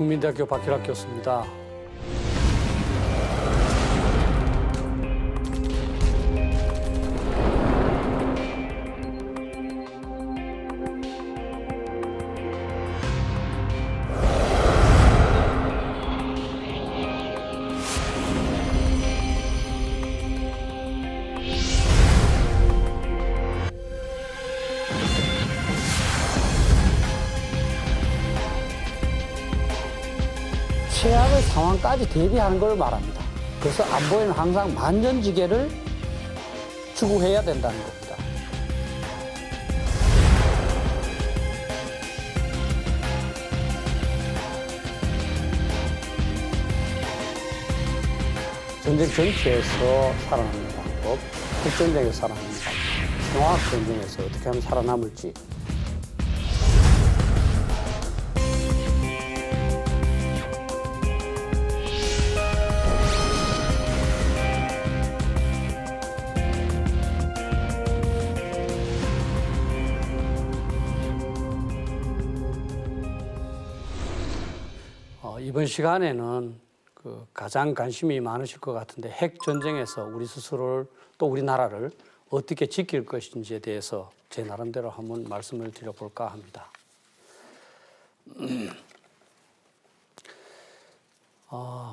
국민대학교 박희락 교수입니다. 최악의 상황까지 대비하는 걸 말합니다. 그래서 안보에는 항상 만전지계를 추구해야 된다는 겁니다. 전쟁 전체에서 살아남는 방법, 핵전쟁에서 살아남는 방법, 생화학 전쟁에서 어떻게 하면 살아남을지. 이번 시간에는 가장 관심이 많으실 것 같은데 핵 전쟁에서 우리 스스로를 또 우리나라를 어떻게 지킬 것인지에 대해서 제 나름대로 한번 말씀을 드려볼까 합니다.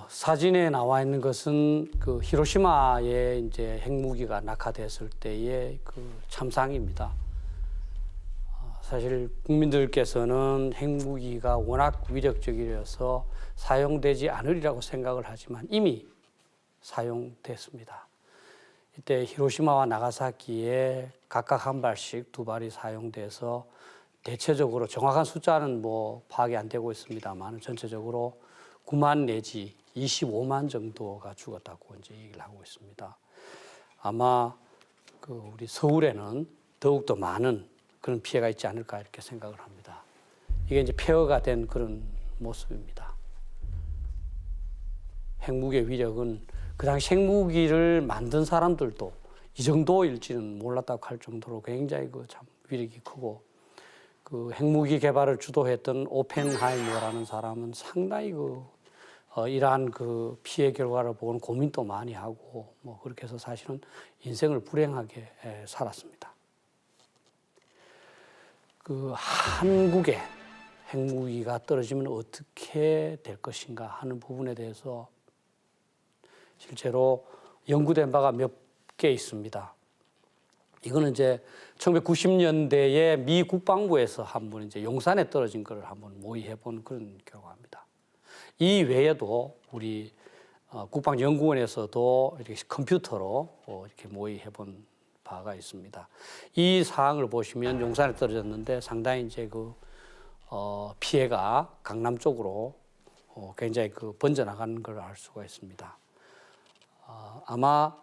사진에 나와 있는 것은 그 히로시마에 이제 핵무기가 낙하됐을 때의 그 참상입니다. 사실 국민들께서는 핵무기가 워낙 위력적이라서 사용되지 않으리라고 생각을 하지만 이미 사용됐습니다. 이때 히로시마와 나가사키에 각각 한 발씩 두 발이 사용돼서 대체적으로 정확한 숫자는 뭐 파악이 안 되고 있습니다만 전체적으로 9만 내지 25만 정도가 죽었다고 이제 얘기를 하고 있습니다. 아마 우리 서울에는 더욱더 많은 그런 피해가 있지 않을까 이렇게 생각을 합니다. 이게 이제 폐허가 된 그런 모습입니다. 핵무기의 위력은 그 당시 핵무기를 만든 사람들도 이 정도일지는 몰랐다고 할 정도로 굉장히 참 위력이 크고 그 핵무기 개발을 주도했던 오펜하이머라는 사람은 상당히 이러한 그 피해 결과를 보고는 고민도 많이 하고 뭐 그렇게 해서 사실은 인생을 불행하게 살았습니다. 한국에 핵무기가 떨어지면 어떻게 될 것인가 하는 부분에 대해서 실제로 연구된 바가 몇 개 있습니다. 이거는 이제 1990년대에 미 국방부에서 한번 이제 용산에 떨어진 걸 한번 모의해 본 그런 결과입니다. 이 외에도 우리 국방연구원에서도 이렇게 컴퓨터로 이렇게 모의해 본 바가 있습니다. 이 사항을 보시면 용산에 떨어졌는데 상당히 이제 피해가 강남 쪽으로 굉장히 번져나가는 걸 알 수가 있습니다. 아마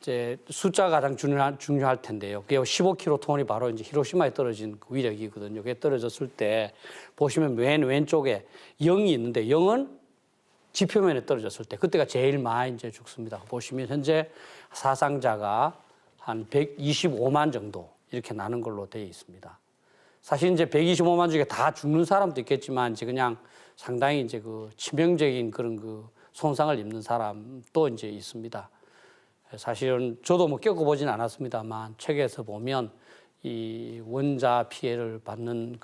이제 숫자가 가장 중요할 텐데요. 그게 15킬로톤이 바로 이제 히로시마에 떨어진 그 위력이거든요. 그게 떨어졌을 때 보시면 맨 왼쪽에 0이 있는데 0은 지표면에 떨어졌을 때 그때가 제일 많이 이제 죽습니다. 보시면 현재 사상자가 한 125만 정도 이렇게 나는 걸로 되어 있습니다. 사실 이제 125만 중에 다 죽는 사람도 있겠지만 이제 그냥 상당히 이제 치명적인 그런 손상을 입는 사람도 이제 있습니다. 사실은 저도 뭐 겪어보진 않았습니다만 책에서 보면 이 원자 피해를 받는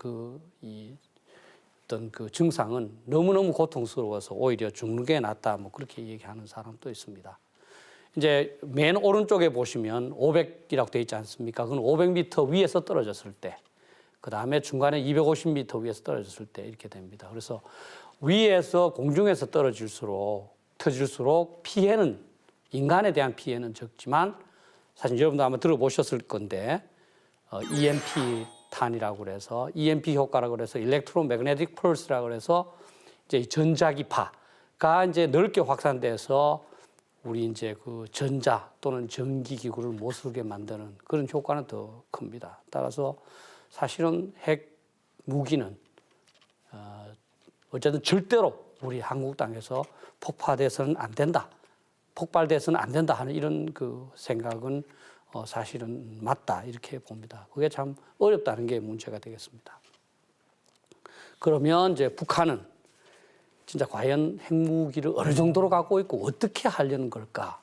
어떤 증상은 너무너무 고통스러워서 오히려 죽는 게 낫다 뭐 그렇게 얘기하는 사람도 있습니다. 이제 맨 오른쪽에 보시면 500이라고 되어 있지 않습니까? 그건 500m 위에서 떨어졌을 때, 그 다음에 중간에 250m 위에서 떨어졌을 때 이렇게 됩니다. 그래서 위에서 공중에서 터질수록 피해는 인간에 대한 피해는 적지만 사실 여러분도 아마 들어보셨을 건데 EMP 탄이라고 그래서 EMP 효과라고 그래서 일렉트로매그네틱 펄스라고 그래서 이제 전자기파가 이제 넓게 확산돼서 우리 이제 전자 또는 전기 기구를 못 쓰게 만드는 그런 효과는 더 큽니다. 따라서 사실은 핵 무기는 어쨌든 절대로 우리 한국 땅에서 폭발돼서는 안 된다 하는 이런 생각은 사실은 맞다 이렇게 봅니다. 그게 참 어렵다는 게 문제가 되겠습니다. 그러면 이제 북한은 진짜 과연 핵무기를 어느 정도로 갖고 있고 어떻게 하려는 걸까?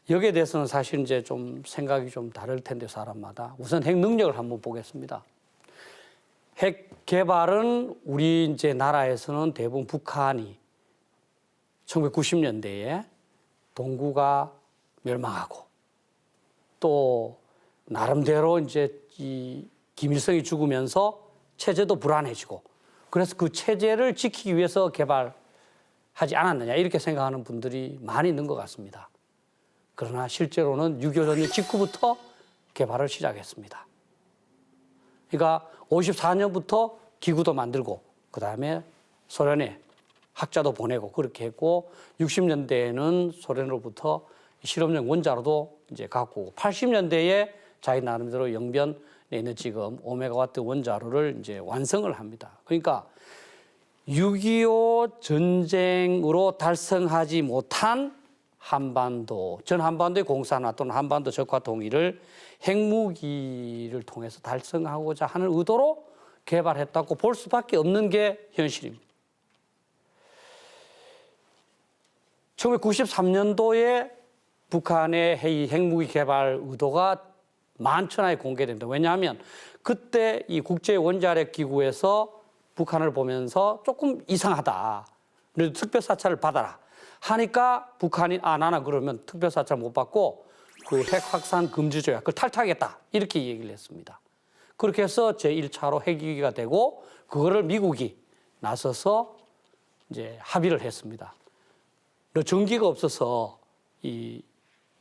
여기에 대해서는 사실 이제 좀 생각이 좀 다를 텐데 사람마다 우선 핵 능력을 한번 보겠습니다. 핵 개발은 우리 이제 나라에서는 대부분 북한이 1990년대에 동구가 멸망하고 또 나름대로 이제 이 김일성이 죽으면서 체제도 불안해지고 그래서 그 체제를 지키기 위해서 개발하지 않았느냐 이렇게 생각하는 분들이 많이 있는 것 같습니다. 그러나 실제로는 6.25 전쟁 직후부터 개발을 시작했습니다. 그러니까 54년부터 기구도 만들고 그다음에 소련에 학자도 보내고 그렇게 했고 60년대에는 소련으로부터 실험용 원자로도 이제 갖고 80년대에 자기 나름대로 영변에 있는 지금 5메가와트 원자로를 이제 완성을 합니다. 그러니까 6.25 전쟁으로 달성하지 못한 한반도, 전 한반도의 공산화 또는 한반도 적화 통일을 핵무기를 통해서 달성하고자 하는 의도로 개발했다고 볼 수밖에 없는 게 현실입니다. 1993년도에 북한의 핵무기 개발 의도가 만천하에 공개됩니다. 왜냐하면 그때 이 국제원자력기구에서 북한을 보면서 조금 이상하다. 특별사찰을 받아라. 하니까 북한이 나는 그러면 특별사찰 못 받고 그 핵 확산 금지 조약을 탈퇴하겠다. 이렇게 얘기를 했습니다. 그렇게 해서 제1차로 핵위기가 되고 그거를 미국이 나서서 이제 합의를 했습니다. 너 전기가 없어서 이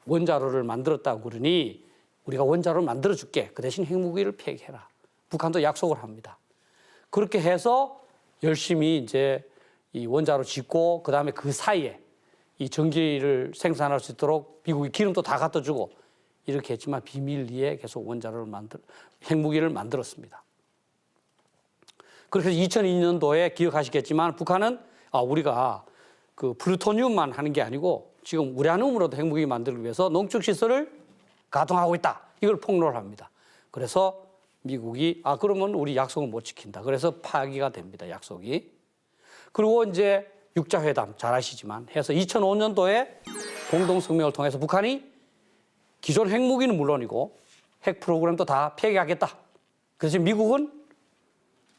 원자로를 만들었다고 그러니 우리가 원자로를 만들어 줄게. 그 대신 핵무기를 폐기해라. 북한도 약속을 합니다. 그렇게 해서 열심히 이제 이 원자로 짓고 그다음에 그 사이에 이 전기를 생산할 수 있도록 미국이 기름도 다 갖다 주고 이렇게 했지만 비밀리에 계속 원자로를 핵무기를 만들었습니다. 그래서 2002년도에 기억하시겠지만 북한은 우리가 그 플루토늄만 하는 게 아니고 지금 우라늄으로도 핵무기 만들기 위해서 농축시설을 가동하고 있다. 이걸 폭로를 합니다. 그래서 미국이 그러면 우리 약속은 못 지킨다. 그래서 파기가 됩니다. 약속이. 그리고 이제 육자회담 잘 아시지만 해서 2005년도에 공동성명을 통해서 북한이 기존 핵무기는 물론이고 핵 프로그램도 다 폐기하겠다. 그래서 미국은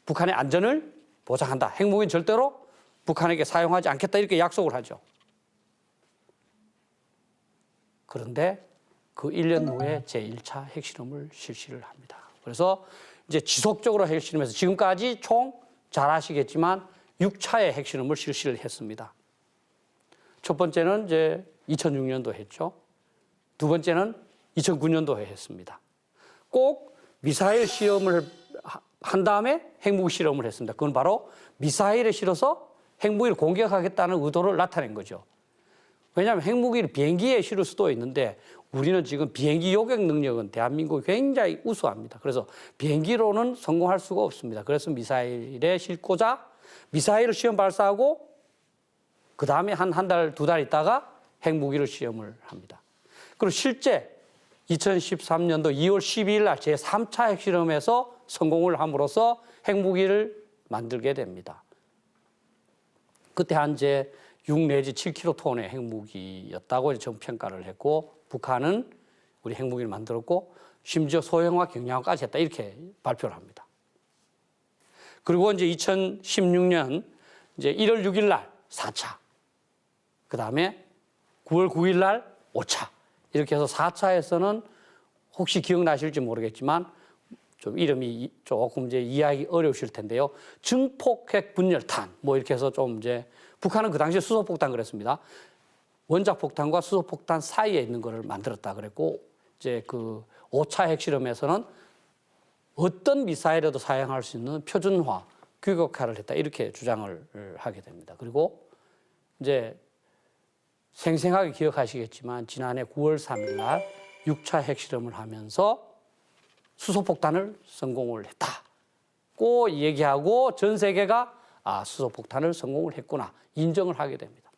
북한의 안전을 보장한다. 핵무기는 절대로 북한에게 사용하지 않겠다. 이렇게 약속을 하죠. 그런데 그 1년 후에 제1차 핵실험을 실시를 합니다. 그래서 이제 지속적으로 핵실험해서 지금까지 총 잘 아시겠지만 6차의 핵실험을 실시를 했습니다. 첫 번째는 이제 2006년도에 했죠. 두 번째는 2009년도에 했습니다. 꼭 미사일 시험을 한 다음에 핵무기 실험을 했습니다. 그건 바로 미사일에 실어서 핵무기를 공격하겠다는 의도를 나타낸 거죠. 왜냐하면 핵무기를 비행기에 실을 수도 있는데 우리는 지금 비행기 요격 능력은 대한민국이 굉장히 우수합니다. 그래서 비행기로는 성공할 수가 없습니다. 그래서 미사일에 싣고자 미사일을 시험 발사하고 그 다음에 한 달, 두 달 있다가 핵무기를 시험을 합니다. 그리고 실제 2013년도 2월 12일 날 제3차 핵실험에서 성공을 함으로써 핵무기를 만들게 됩니다. 그때 한제 6 내지 7킬로톤의 핵무기였다고 정평가를 했고 북한은 우리 핵무기를 만들었고 심지어 소형화 경량화까지 했다 이렇게 발표를 합니다. 그리고 이제 2016년 이제 1월 6일 날 4차, 그 다음에 9월 9일 날 5차 이렇게 해서 4차에서는 혹시 기억나실지 모르겠지만 좀 이름이 조금 이제 이해하기 어려우실 텐데요. 증폭핵 분열탄 뭐 이렇게 해서 좀 이제 북한은 그 당시에 수소폭탄 그랬습니다. 원자폭탄과 수소폭탄 사이에 있는 거를 만들었다 그랬고 이제 그 5차 핵실험에서는 어떤 미사일에도 사용할 수 있는 표준화, 규격화를 했다 이렇게 주장을 하게 됩니다. 그리고 이제 생생하게 기억하시겠지만 지난해 9월 3일 날 6차 핵실험을 하면서 수소폭탄을 성공을 했다고 얘기하고 전 세계가 수소폭탄을 성공을 했구나 인정을 하게 됩니다.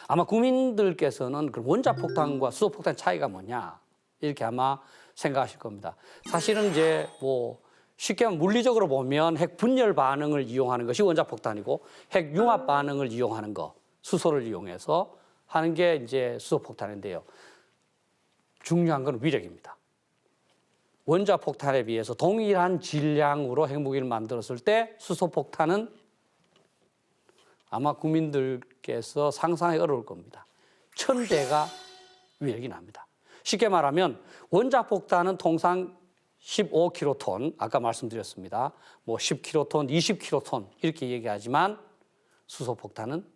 아마 국민들께서는 그 원자폭탄과 수소폭탄 차이가 뭐냐 이렇게 아마 생각하실 겁니다. 사실은 이제 뭐 쉽게 말하면 물리적으로 보면 핵 분열 반응을 이용하는 것이 원자폭탄이고 핵 융합 반응을 이용하는 거, 수소를 이용해서 하는 게 이제 수소폭탄인데요. 중요한 건 위력입니다. 원자폭탄에 비해서 동일한 질량으로 핵무기를 만들었을 때 수소폭탄은 아마 국민들께서 상상하기 어려울 겁니다. 1000배가 위력이 납니다. 쉽게 말하면 원자폭탄은 통상 15킬로톤, 아까 말씀드렸습니다. 뭐 10킬로톤, 20킬로톤 이렇게 얘기하지만 수소폭탄은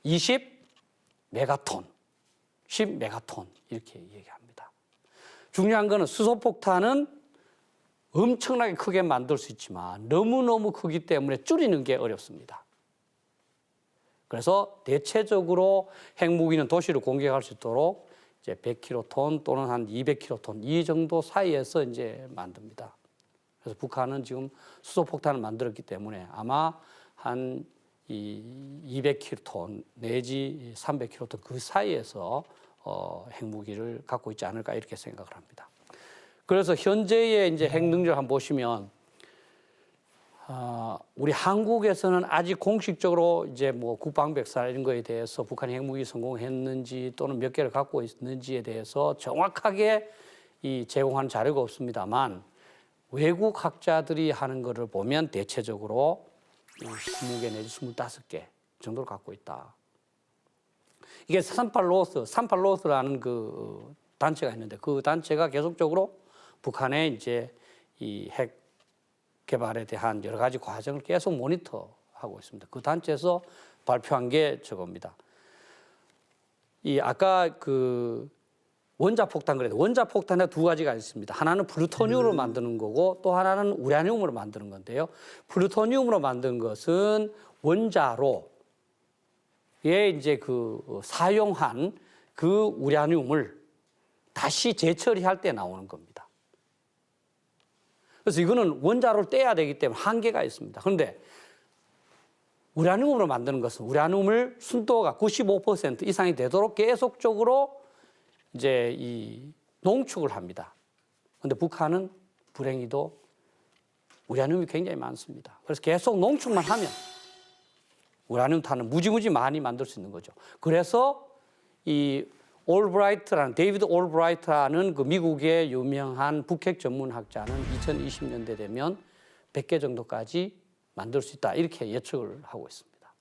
20메가톤, 10메가톤 이렇게 얘기합니다. 중요한 거는 수소폭탄은 엄청나게 크게 만들 수 있지만 너무너무 크기 때문에 줄이는 게 어렵습니다. 그래서 대체적으로 핵무기는 도시를 공격할 수 있도록 이제 100킬로톤 또는 한 200킬로톤 이 정도 사이에서 이제 만듭니다. 그래서 북한은 지금 수소폭탄을 만들었기 때문에 아마 한 200킬로톤 내지 300킬로톤 그 사이에서 핵무기를 갖고 있지 않을까 이렇게 생각을 합니다. 그래서 현재의 이제 핵 능력을 한번 보시면 우리 한국에서는 아직 공식적으로 이제 뭐 국방백살 이런 거에 대해서 북한이 핵무기 성공했는지 또는 몇 개를 갖고 있는지에 대해서 정확하게 제공하는 자료가 없습니다만 외국 학자들이 하는 거를 보면 대체적으로 20개 내지 25개 정도를 갖고 있다. 이게 삼팔로스라는 그 단체가 있는데 그 단체가 계속적으로 북한의 이제 이 핵 개발에 대한 여러 가지 과정을 계속 모니터하고 있습니다. 그 단체에서 발표한 게 저겁니다. 아까 그 원자폭탄 그래도 원자폭탄에 두 가지가 있습니다. 하나는 플루토늄으로 만드는 거고 또 하나는 우라늄으로 만드는 건데요. 플루토늄으로 만든 것은 원자로에 이제 그 사용한 그 우라늄을 다시 재처리할 때 나오는 겁니다. 그래서 이거는 원자로를 떼야 되기 때문에 한계가 있습니다. 그런데 우라늄으로 만드는 것은 우라늄을 순도가 95% 이상이 되도록 계속적으로 이제 이 농축을 합니다. 그런데 북한은 불행히도 우라늄이 굉장히 많습니다. 그래서 계속 농축만 하면 우라늄탄을 무지무지 많이 만들 수 있는 거죠. 그래서 이 데이비드 올브라이트라는 그 미국의 유명한 북핵 전문학자는 2020년대 되면 100개 정도까지 만들 수 있다 이렇게 예측을 하고 있습니다.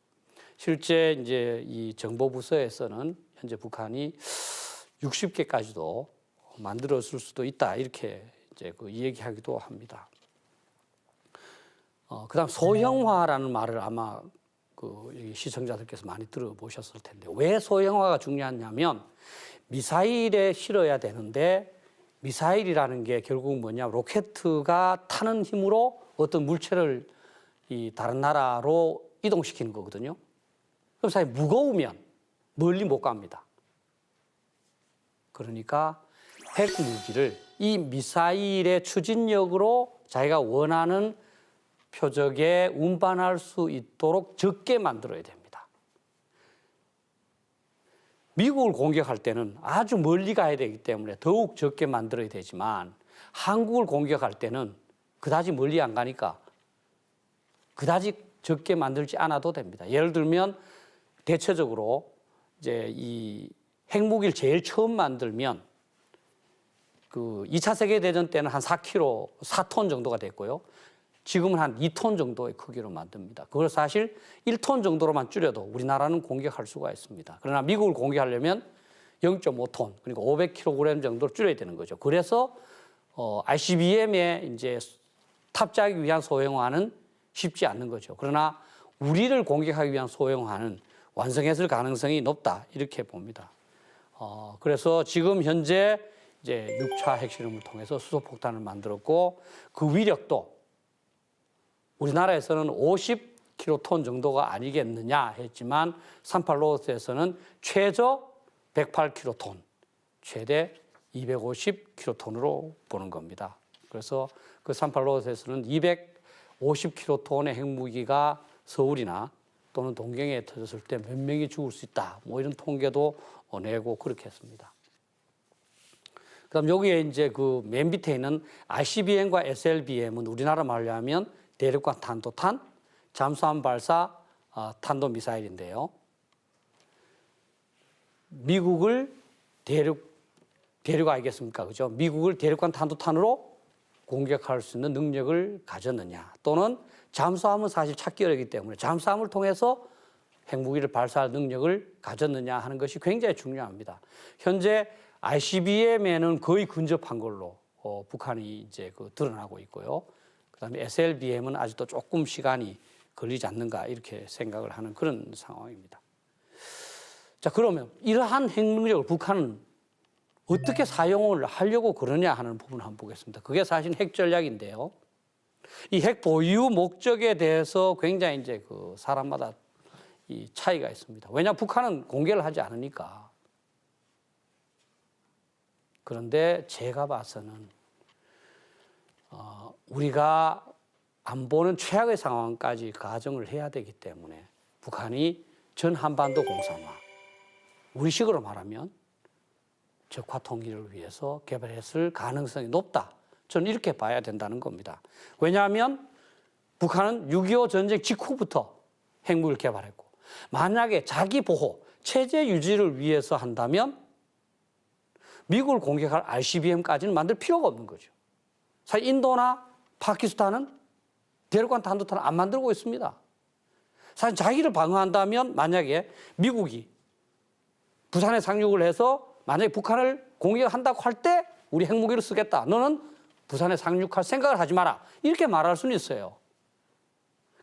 실제 이제 이 정보부서에서는 현재 북한이 60개까지도 만들었을 수도 있다 이렇게 이제 그 얘기하기도 합니다. 그다음 소형화라는 말을 아마 그 시청자들께서 많이 들어보셨을 텐데 왜 소형화가 중요하냐면 미사일에 실어야 되는데 미사일이라는 게 결국 뭐냐 로켓가 타는 힘으로 어떤 물체를 이 다른 나라로 이동시키는 거거든요. 그럼 사실 무거우면 멀리 못 갑니다. 그러니까 핵무기를 이 미사일의 추진력으로 자기가 원하는 표적에 운반할 수 있도록 적게 만들어야 됩니다. 미국을 공격할 때는 아주 멀리 가야 되기 때문에 더욱 적게 만들어야 되지만 한국을 공격할 때는 그다지 멀리 안 가니까 그다지 적게 만들지 않아도 됩니다. 예를 들면 대체적으로 이제 이 핵무기를 제일 처음 만들면 그 2차 세계대전 때는 한 4톤 정도가 됐고요. 지금은 한 2톤 정도의 크기로 만듭니다. 그걸 사실 1톤 정도로만 줄여도 우리나라는 공격할 수가 있습니다. 그러나 미국을 공격하려면 0.5톤, 그러니까 500kg 정도로 줄여야 되는 거죠. 그래서 ICBM에 이제 탑재하기 위한 소형화는 쉽지 않는 거죠. 그러나 우리를 공격하기 위한 소형화는 완성했을 가능성이 높다 이렇게 봅니다. 그래서 지금 현재 이제 6차 핵실험을 통해서 수소폭탄을 만들었고 그 위력도 우리나라에서는 50킬로톤 정도가 아니겠느냐 했지만 38로스에서는 최저 108킬로톤, 최대 250킬로톤으로 보는 겁니다. 그래서 그 38로스에서는 250킬로톤의 핵무기가 서울이나 또는 동경에 터졌을 때 몇 명이 죽을 수 있다. 뭐 이런 통계도 내고 그렇게 했습니다. 그다음 여기에 이제 그 맨 밑에 있는 ICBM과 SLBM은 우리나라 말로 하면 대륙간 탄도탄, 잠수함 발사 탄도 미사일인데요. 미국을 대륙 아니겠습니까? 그죠? 미국을 대륙간 탄도탄으로 공격할 수 있는 능력을 가졌느냐, 또는 잠수함은 사실 찾기 어렵기 때문에 잠수함을 통해서 핵무기를 발사할 능력을 가졌느냐 하는 것이 굉장히 중요합니다. 현재 ICBM에는 거의 근접한 걸로 북한이 이제 드러나고 있고요. 그다음에 SLBM은 아직도 조금 시간이 걸리지 않는가 이렇게 생각을 하는 그런 상황입니다. 자, 그러면 이러한 핵능력을 북한은 어떻게 사용을 하려고 그러냐 하는 부분을 한번 보겠습니다. 그게 사실 핵 전략인데요. 이 핵 보유 목적에 대해서 굉장히 이제 사람마다 이 차이가 있습니다. 왜냐하면 북한은 공개를 하지 않으니까. 그런데 제가 봐서는 우리가 안보는 최악의 상황까지 가정을 해야 되기 때문에 북한이 전 한반도 공산화, 우리식으로 말하면 적화 통일을 위해서 개발했을 가능성이 높다. 저는 이렇게 봐야 된다는 겁니다. 왜냐하면 북한은 6.25 전쟁 직후부터 핵무기를 개발했고, 만약에 자기 보호, 체제 유지를 위해서 한다면 미국을 공격할 ICBM까지는 만들 필요가 없는 거죠. 사실 인도나 파키스탄은 대륙간 탄도탄을 안 만들고 있습니다. 사실 자기를 방어한다면 만약에 미국이 부산에 상륙을 해서 만약에 북한을 공격한다고 할 때 우리 핵무기를 쓰겠다. 너는 부산에 상륙할 생각을 하지 마라. 이렇게 말할 수는 있어요.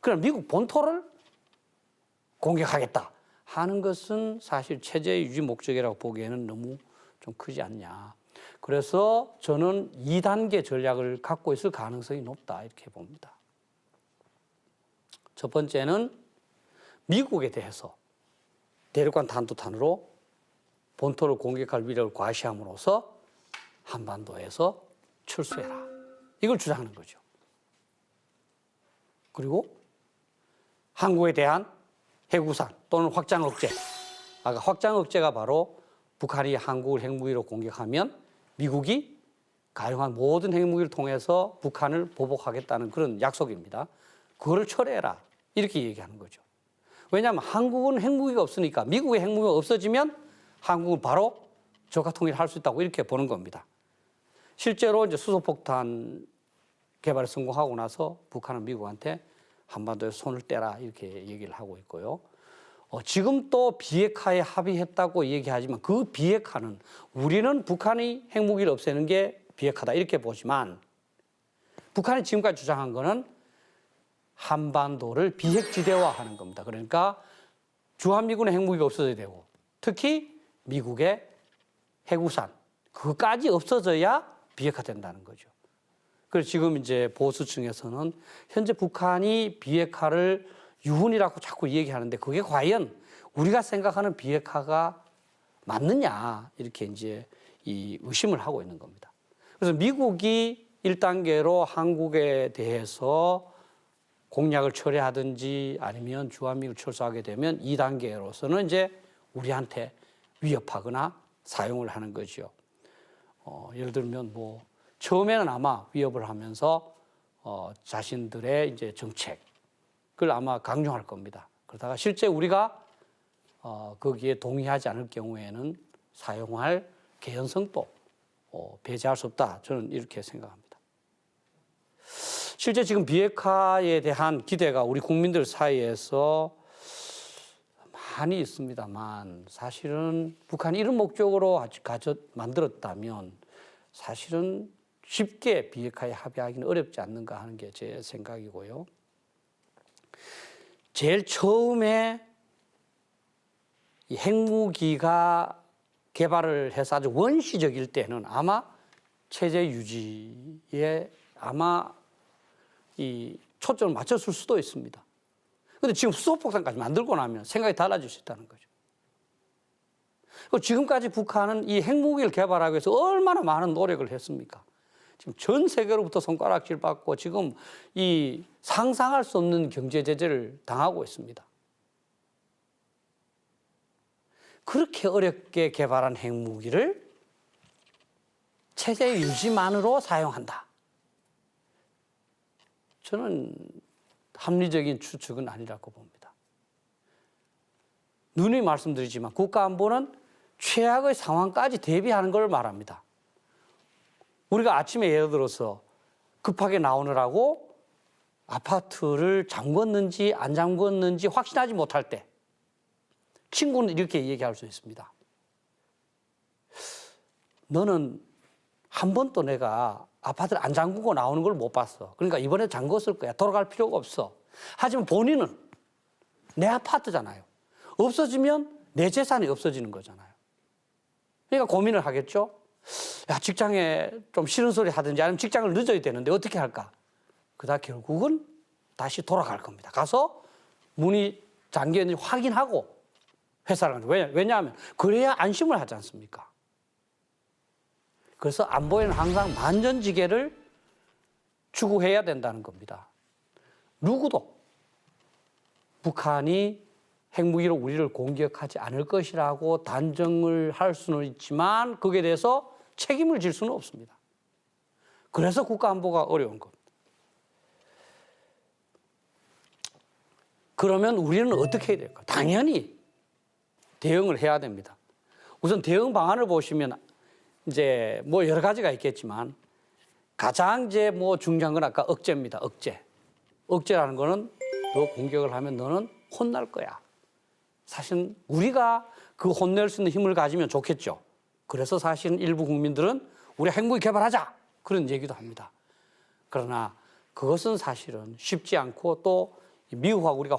그럼 미국 본토를 공격하겠다 하는 것은 사실 체제 유지 목적이라고 보기에는 너무 좀 크지 않냐. 그래서 저는 2단계 전략을 갖고 있을 가능성이 높다 이렇게 봅니다. 첫 번째는 미국에 대해서 대륙간 탄도탄으로 본토를 공격할 위력을 과시함으로써 한반도에서 철수해라. 이걸 주장하는 거죠. 그리고 한국에 대한 핵우산 또는 확장 억제. 아까 확장 억제가 바로 북한이 한국을 핵무기로 공격하면 미국이 가용한 모든 핵무기를 통해서 북한을 보복하겠다는 그런 약속입니다. 그거를 철회해라. 이렇게 얘기하는 거죠. 왜냐하면 한국은 핵무기가 없으니까 미국의 핵무기가 없어지면 한국은 바로 적화 통일을 할 수 있다고 이렇게 보는 겁니다. 실제로 이제 수소폭탄 개발에 성공하고 나서 북한은 미국한테 한반도에서 손을 떼라 이렇게 얘기를 하고 있고요. 지금 또 비핵화에 합의했다고 얘기하지만 그 비핵화는 우리는 북한이 핵무기를 없애는 게 비핵화다 이렇게 보지만 북한이 지금까지 주장한 거는 한반도를 비핵지대화하는 겁니다. 그러니까 주한미군의 핵무기가 없어져야 되고 특히 미국의 핵우산 그거까지 없어져야 비핵화된다는 거죠. 그래서 지금 이제 보수층에서는 현재 북한이 비핵화를 유훈이라고 자꾸 얘기하는데 그게 과연 우리가 생각하는 비핵화가 맞느냐 이렇게 이제 이 의심을 하고 있는 겁니다. 그래서 미국이 1단계로 한국에 대해서 공약을 철회하든지 아니면 주한미군 철수하게 되면 2단계로서는 이제 우리한테 위협하거나 사용을 하는 거죠. 예를 들면 뭐 처음에는 아마 위협을 하면서 자신들의 이제 정책을 아마 강요할 겁니다. 그러다가 실제 우리가 거기에 동의하지 않을 경우에는 사용할 개연성도 배제할 수 없다. 저는 이렇게 생각합니다. 실제 지금 비핵화에 대한 기대가 우리 국민들 사이에서 많이 있습니다만 사실은 북한이 이런 목적으로 만들었다면 사실은 쉽게 비핵화에 합의하기는 어렵지 않는가 하는 게 제 생각이고요. 제일 처음에 이 핵무기가 개발을 해서 아주 원시적일 때는 아마 체제 유지에 아마 이 초점을 맞췄을 수도 있습니다. 그런데 지금 수소폭탄까지 만들고 나면 생각이 달라질 수 있다는 거죠. 지금까지 북한은 이 핵무기를 개발하기 위해서 얼마나 많은 노력을 했습니까? 지금 전 세계로부터 손가락질 받고 지금 이 상상할 수 없는 경제 제재를 당하고 있습니다. 그렇게 어렵게 개발한 핵무기를 체제 유지만으로 사용한다. 저는 합리적인 추측은 아니라고 봅니다. 누누이 말씀드리지만 국가안보는 최악의 상황까지 대비하는 걸 말합니다. 우리가 아침에 예를 들어서 급하게 나오느라고 아파트를 잠궜는지 안 잠궜는지 확신하지 못할 때 친구는 이렇게 얘기할 수 있습니다. 너는 한 번도 내가 아파트를 안 잠그고 나오는 걸 못 봤어. 그러니까 이번에 잠궜을 거야. 돌아갈 필요가 없어. 하지만 본인은 내 아파트잖아요. 없어지면 내 재산이 없어지는 거잖아요. 그러니까 고민을 하겠죠. 야, 직장에 좀 싫은 소리 하든지 아니면 직장을 늦어야 되는데 어떻게 할까? 그러다 결국은 다시 돌아갈 겁니다. 가서 문이 잠겨 있는지 확인하고 회사를 가는 거예요. 왜냐하면 그래야 안심을 하지 않습니까? 그래서 안보에는 항상 만전지계를 추구해야 된다는 겁니다. 누구도 북한이 핵무기로 우리를 공격하지 않을 것이라고 단정을 할 수는 있지만 거기에 대해서 책임을 질 수는 없습니다. 그래서 국가안보가 어려운 겁니다. 그러면 우리는 어떻게 해야 될까? 당연히 대응을 해야 됩니다. 우선 대응 방안을 보시면 이제 뭐 여러 가지가 있겠지만 가장 이제 뭐 중요한 건 아까 억제입니다. 억제. 억제라는 거는 너 공격을 하면 너는 혼날 거야. 사실 우리가 그 혼낼 수 있는 힘을 가지면 좋겠죠. 그래서 사실 일부 국민들은 우리 핵무기 개발하자 그런 얘기도 합니다. 그러나 그것은 사실은 쉽지 않고 또 미국하고 우리가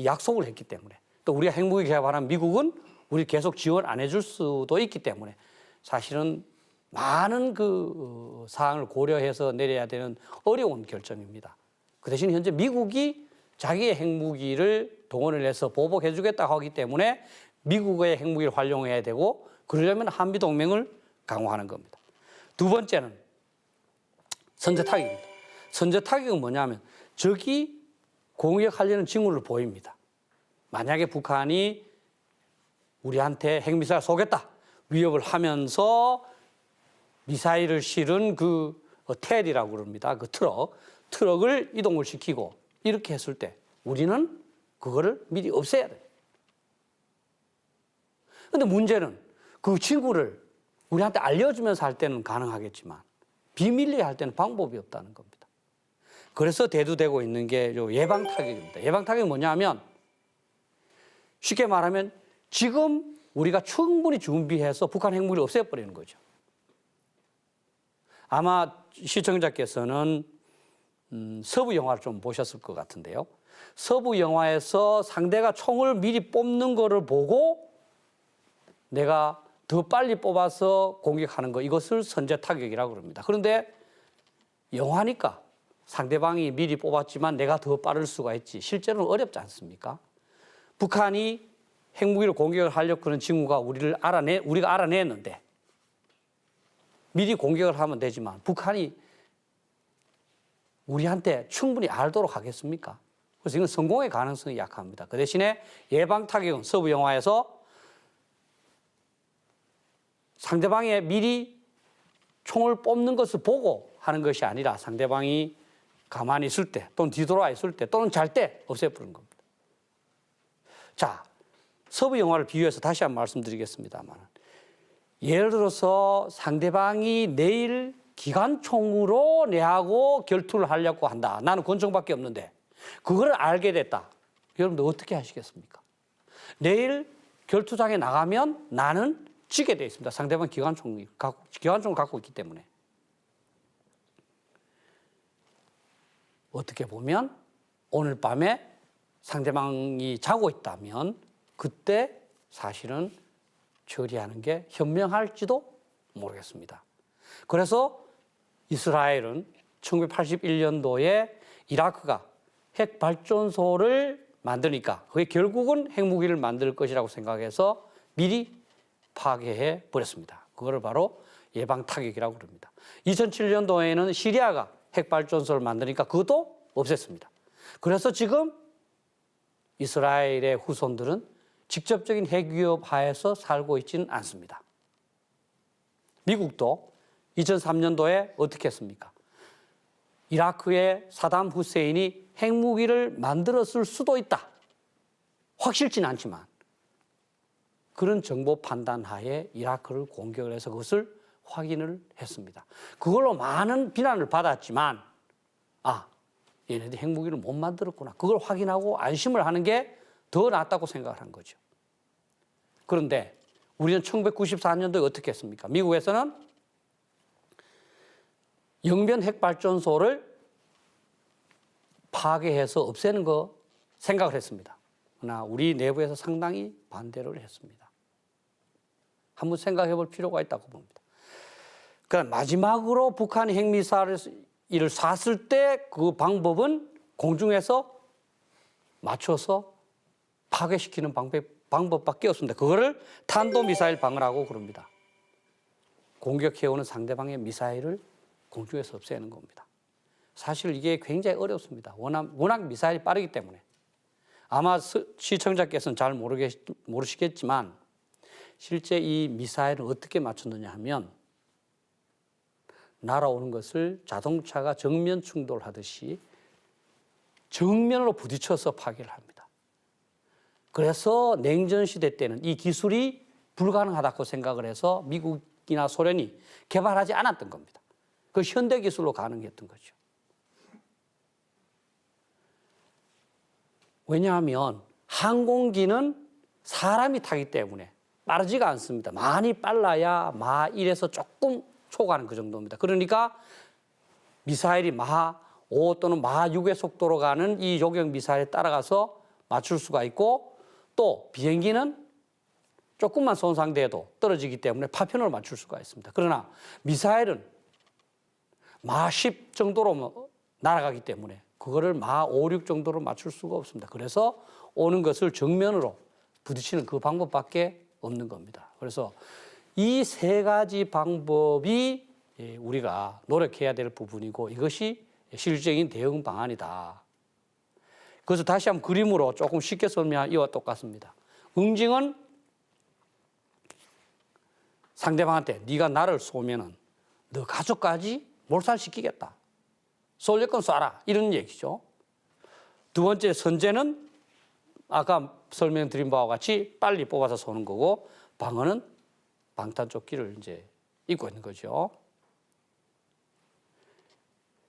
약속을 했기 때문에 또 우리가 핵무기 개발한 미국은 우리 계속 지원 안 해줄 수도 있기 때문에 사실은 많은 그 사항을 고려해서 내려야 되는 어려운 결정입니다. 그 대신 현재 미국이 자기의 핵무기를 동원을 해서 보복해 주겠다고 하기 때문에 미국의 핵무기를 활용해야 되고 그러려면 한미동맹을 강화하는 겁니다. 두 번째는 선제타격입니다. 선제타격은 뭐냐면 적이 공격하려는 징후를 보입니다. 만약에 북한이 우리한테 핵미사일 쏘겠다 위협을 하면서 미사일을 실은 그 텔이라고 그럽니다. 그 트럭을 이동을 시키고 이렇게 했을 때 우리는 그거를 미리 없애야 돼요. 그런데 문제는 그 친구를 우리한테 알려주면서 할 때는 가능하겠지만 비밀리에 할 때는 방법이 없다는 겁니다. 그래서 대두되고 있는 게 예방타격입니다. 예방타격이 뭐냐면 쉽게 말하면 지금 우리가 충분히 준비해서 북한 핵무기를 없애버리는 거죠. 아마 시청자께서는 서부 영화를 좀 보셨을 것 같은데요. 서부 영화에서 상대가 총을 미리 뽑는 거를 보고 내가 더 빨리 뽑아서 공격하는 거 이것을 선제타격이라고 합니다. 그런데 영화니까 상대방이 미리 뽑았지만 내가 더 빠를 수가 있지 실제로는 어렵지 않습니까? 북한이 핵무기로 공격을 하려고 그런 징후가 우리가 알아냈는데 미리 공격을 하면 되지만 북한이 우리한테 충분히 알도록 하겠습니까? 그래서 이건 성공의 가능성이 약합니다. 그 대신에 예방타격은 서부 영화에서 상대방이 미리 총을 뽑는 것을 보고 하는 것이 아니라 상대방이 가만히 있을 때 또는 뒤돌아 있을 때 또는 잘 때 없애버리는 겁니다. 자, 서부 영화를 비유해서 다시 한번 말씀드리겠습니다만 예를 들어서 상대방이 내일 기관총으로 내하고 결투를 하려고 한다. 나는 권총밖에 없는데 그걸 알게 됐다. 여러분들 어떻게 하시겠습니까? 내일 결투장에 나가면 나는 지게 돼 있습니다. 상대방 기관총을 갖고 있기 때문에. 어떻게 보면 오늘 밤에 상대방이 자고 있다면 그때 사실은 처리하는 게 현명할지도 모르겠습니다. 그래서 이스라엘은 1981년도에 이라크가 핵발전소를 만드니까 그게 결국은 핵무기를 만들 것이라고 생각해서 미리 파괴해 버렸습니다. 그거를 바로 예방타격이라고 합니다. 2007년도에는 시리아가 핵발전소를 만드니까 그것도 없앴습니다. 그래서 지금 이스라엘의 후손들은 직접적인 핵위협 하에서 살고 있지는 않습니다. 미국도 2003년도에 어떻게 했습니까? 이라크의 사담 후세인이 핵무기를 만들었을 수도 있다. 확실치는 않지만 그런 정보 판단 하에 이라크를 공격을 해서 그것을 확인을 했습니다. 그걸로 많은 비난을 받았지만 얘네들이 핵무기를 못 만들었구나. 그걸 확인하고 안심을 하는 게 더 낫다고 생각을 한 거죠. 그런데 우리는 1994년도에 어떻게 했습니까? 미국에서는 영변 핵발전소를 파괴해서 없애는 거 생각을 했습니다. 그러나 우리 내부에서 상당히 반대를 했습니다. 한번 생각해 볼 필요가 있다고 봅니다. 그러니까 마지막으로 북한이 핵미사일을 쐈을 때 그 방법은 공중에서 맞춰서 파괴시키는 방법밖에 없습니다. 그거를 탄도미사일 방어라고 그럽니다. 공격해오는 상대방의 미사일을 공중에서 없애는 겁니다. 사실 이게 굉장히 어렵습니다. 워낙 미사일이 빠르기 때문에. 아마 시청자께서는 잘 모르시겠지만 실제 이 미사일을 어떻게 맞췄느냐 하면 날아오는 것을 자동차가 정면 충돌하듯이 정면으로 부딪혀서 파괴를 합니다. 그래서 냉전시대 때는 이 기술이 불가능하다고 생각을 해서 미국이나 소련이 개발하지 않았던 겁니다. 그 현대 기술로 가능했던 거죠. 왜냐하면 항공기는 사람이 타기 때문에 빠르지가 않습니다. 많이 빨라야 마 1에서 조금 초과하는 그 정도입니다. 그러니까 미사일이 마 5 또는 마 6의 속도로 가는 이 요격 미사일에 따라가서 맞출 수가 있고 또 비행기는 조금만 손상돼도 떨어지기 때문에 파편으로 맞출 수가 있습니다. 그러나 미사일은 마 10 정도로 날아가기 때문에 그거를 마 5, 6 정도로 맞출 수가 없습니다. 그래서 오는 것을 정면으로 부딪히는 그 방법밖에 없는 겁니다. 그래서 이 세 가지 방법이 우리가 노력해야 될 부분이고 이것이 실질적인 대응 방안이다. 그래서 다시 한번 그림으로 조금 쉽게 설명하면 이와 똑같습니다. 응징은 상대방한테 네가 나를 쏘면은 너 가족까지 몰살시키겠다. 쏠릴 건 쏴라. 이런 얘기죠. 두 번째 선제는 아까 설명드린 바와 같이 빨리 뽑아서 쏘는 거고 방어는 방탄조끼를 이제 입고 있는 거죠.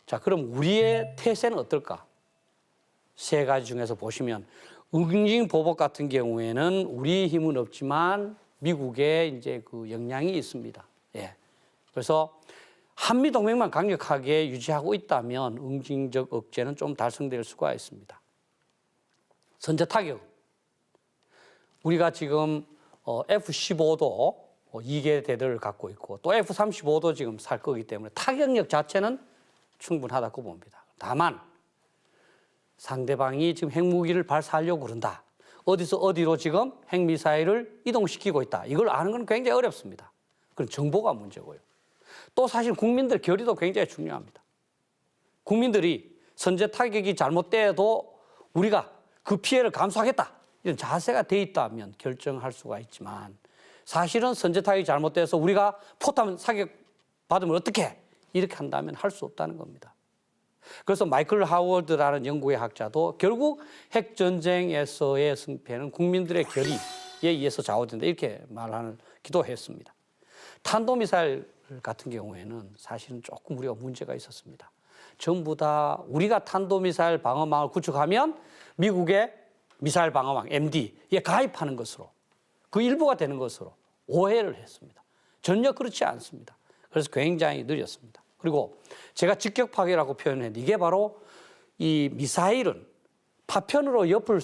자, 그럼 우리의 태세는 어떨까? 세 가지 중에서 보시면 응징 보복 같은 경우에는 우리 힘은 없지만 미국의 이제 그 역량이 있습니다. 예. 그래서 한미 동맹만 강력하게 유지하고 있다면 응징적 억제는 좀 달성될 수가 있습니다. 선제 타격. 우리가 지금 F-15도 2개 대들을 갖고 있고 또 F-35도 지금 살 거기 때문에 타격력 자체는 충분하다고 봅니다. 다만 상대방이 지금 핵무기를 발사하려고 그런다. 어디서 어디로 지금 핵미사일을 이동시키고 있다. 이걸 아는 건 굉장히 어렵습니다. 그건 정보가 문제고요. 또 사실 국민들 결의도 굉장히 중요합니다. 국민들이 선제 타격이 잘못돼도 우리가 그 피해를 감수하겠다. 이런 자세가 돼 있다면 결정할 수가 있지만 사실은 선제 타격이 잘못돼서 우리가 포탄 사격 받으면 어떡해? 이렇게 한다면 할 수 없다는 겁니다. 그래서 마이클 하워드라는 영국의 학자도 결국 핵전쟁에서의 승패는 국민들의 결의에 의해서 좌우된다 이렇게 말하기도 했습니다. 탄도미사일 같은 경우에는 사실은 조금 우리가 문제가 있었습니다. 전부 다 우리가 탄도미사일 방어망을 구축하면 미국의 미사일 방어망 MD에 가입하는 것으로 그 일부가 되는 것으로 오해를 했습니다. 전혀 그렇지 않습니다. 그래서 굉장히 느렸습니다. 그리고 제가 직격 파괴라고 표현했는데 이게 바로 이 미사일은 파편으로 옆을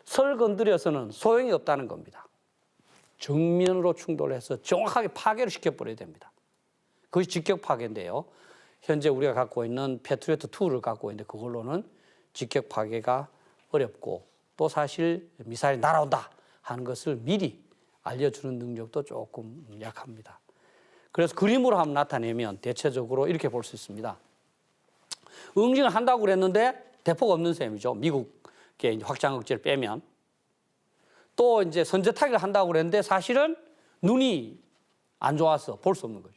설건드려서는 소용이 없다는 겁니다. 정면으로 충돌해서 정확하게 파괴를 시켜버려야 됩니다. 그것이 직격 파괴인데요. 현재 우리가 갖고 있는 패트리어트 2를 갖고 있는데 그걸로는 직격 파괴가 어렵고 또 사실 미사일이 날아온다 하는 것을 미리 알려주는 능력도 조금 약합니다. 그래서 그림으로 한번 나타내면 대체적으로 이렇게 볼 수 있습니다. 응징을 한다고 그랬는데 대포가 없는 셈이죠. 미국의 확장 억제를 빼면. 또 이제 선제 타격을 한다고 그랬는데 사실은 눈이 안 좋아서 볼 수 없는 거죠.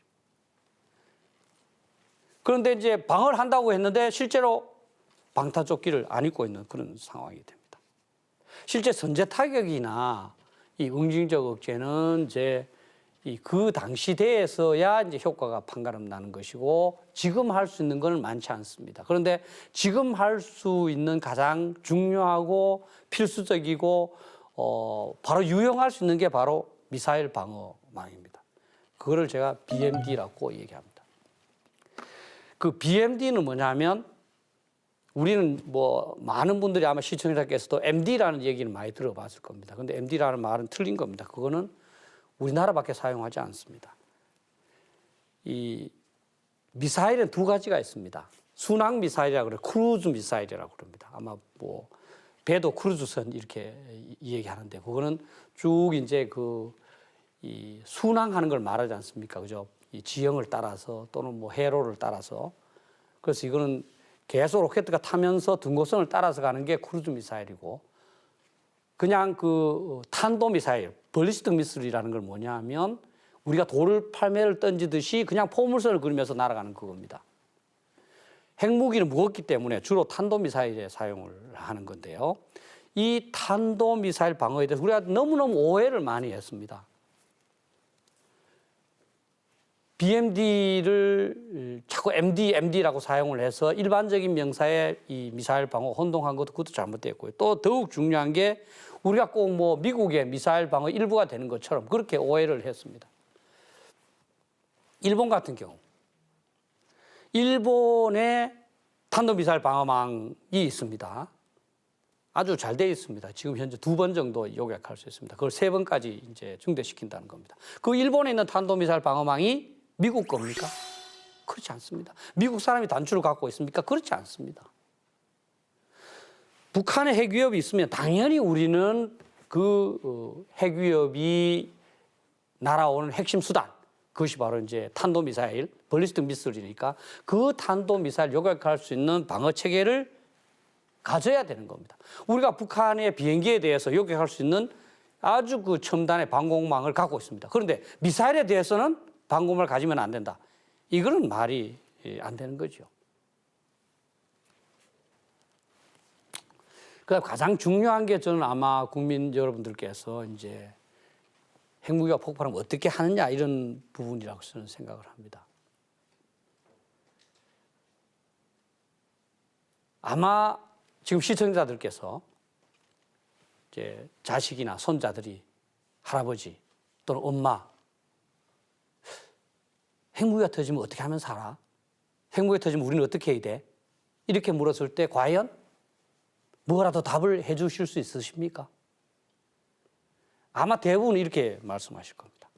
그런데 이제 방어를 한다고 했는데 실제로 방탄조끼를 안 입고 있는 그런 상황이 됩니다. 실제 선제 타격이나 이 응징적 억제는 이제 그 당시 대에서야 이제 효과가 판가름 나는 것이고 지금 할 수 있는 건 많지 않습니다. 그런데 지금 할 수 있는 가장 중요하고 필수적이고 바로 유용할 수 있는 게 바로 미사일 방어망입니다. 그거를 제가 BMD라고 얘기합니다. 그 BMD는 뭐냐면 우리는 뭐 많은 분들이 아마 시청자께서도 MD라는 얘기는 많이 들어봤을 겁니다. 근데 MD라는 말은 틀린 겁니다. 그거는 우리나라밖에 사용하지 않습니다. 이 미사일은 두 가지가 있습니다. 순항 미사일이라고 그래요. 크루즈 미사일이라고 그럽니다. 아마 뭐 배도 크루즈선 이렇게 얘기하는데 그거는 쭉 이제 이 순항하는 걸 말하지 않습니까? 그죠? 이 지형을 따라서 또는 뭐 해로를 따라서. 그래서 이거는 계속 로켓가 타면서 등고선을 따라서 가는 게 크루즈 미사일이고 그냥 그 탄도 미사일, 벌리스틱 미사일이라는 걸 뭐냐 하면 우리가 돌을 팔매를 던지듯이 그냥 포물선을 그리면서 날아가는 그겁니다. 핵무기는 무겁기 때문에 주로 탄도 미사일에 사용을 하는 건데요. 이 탄도 미사일 방어에 대해서 우리가 너무너무 오해를 많이 했습니다. BMD를 자꾸 MD라고 사용을 해서 일반적인 명사에 이 미사일 방어 혼동한 것도 그것도 잘못됐고요. 또 더욱 중요한 게 우리가 꼭 뭐 미국의 미사일 방어 일부가 되는 것처럼 그렇게 오해를 했습니다. 일본 같은 경우 일본의 탄도미사일 방어망이 있습니다. 아주 잘 되어 있습니다. 지금 현재 2번 정도 요격할 수 있습니다. 그걸 3번까지 이제 증대시킨다는 겁니다. 그 일본에 있는 탄도미사일 방어망이 미국 겁니까? 그렇지 않습니다. 미국 사람이 단추를 갖고 있습니까? 그렇지 않습니다. 북한의 핵위협이 있으면 당연히 우리는 그 핵위협이 날아오는 핵심 수단, 그것이 바로 이제 탄도미사일, 벌리스틱 미사일이니까 그 탄도미사일 요격할 수 있는 방어 체계를 가져야 되는 겁니다. 우리가 북한의 비행기에 대해서 요격할 수 있는 아주 그 첨단의 방공망을 갖고 있습니다. 그런데 미사일에 대해서는 방공망을 가지면 안 된다. 이거는 말이 안 되는 거죠. 그다음 가장 중요한 게 저는 아마 국민 여러분들께서 이제 핵무기가 폭발하면 어떻게 하느냐 이런 부분이라고 저는 생각을 합니다. 아마 지금 시청자들께서 이제 자식이나 손자들이 할아버지 또는 엄마 핵무기가 터지면 어떻게 하면 살아? 핵무기가 터지면 우리는 어떻게 해야 돼? 이렇게 물었을 때 과연 뭐라도 답을 해 주실 수 있으십니까? 아마 대부분 이렇게 말씀하실 겁니다.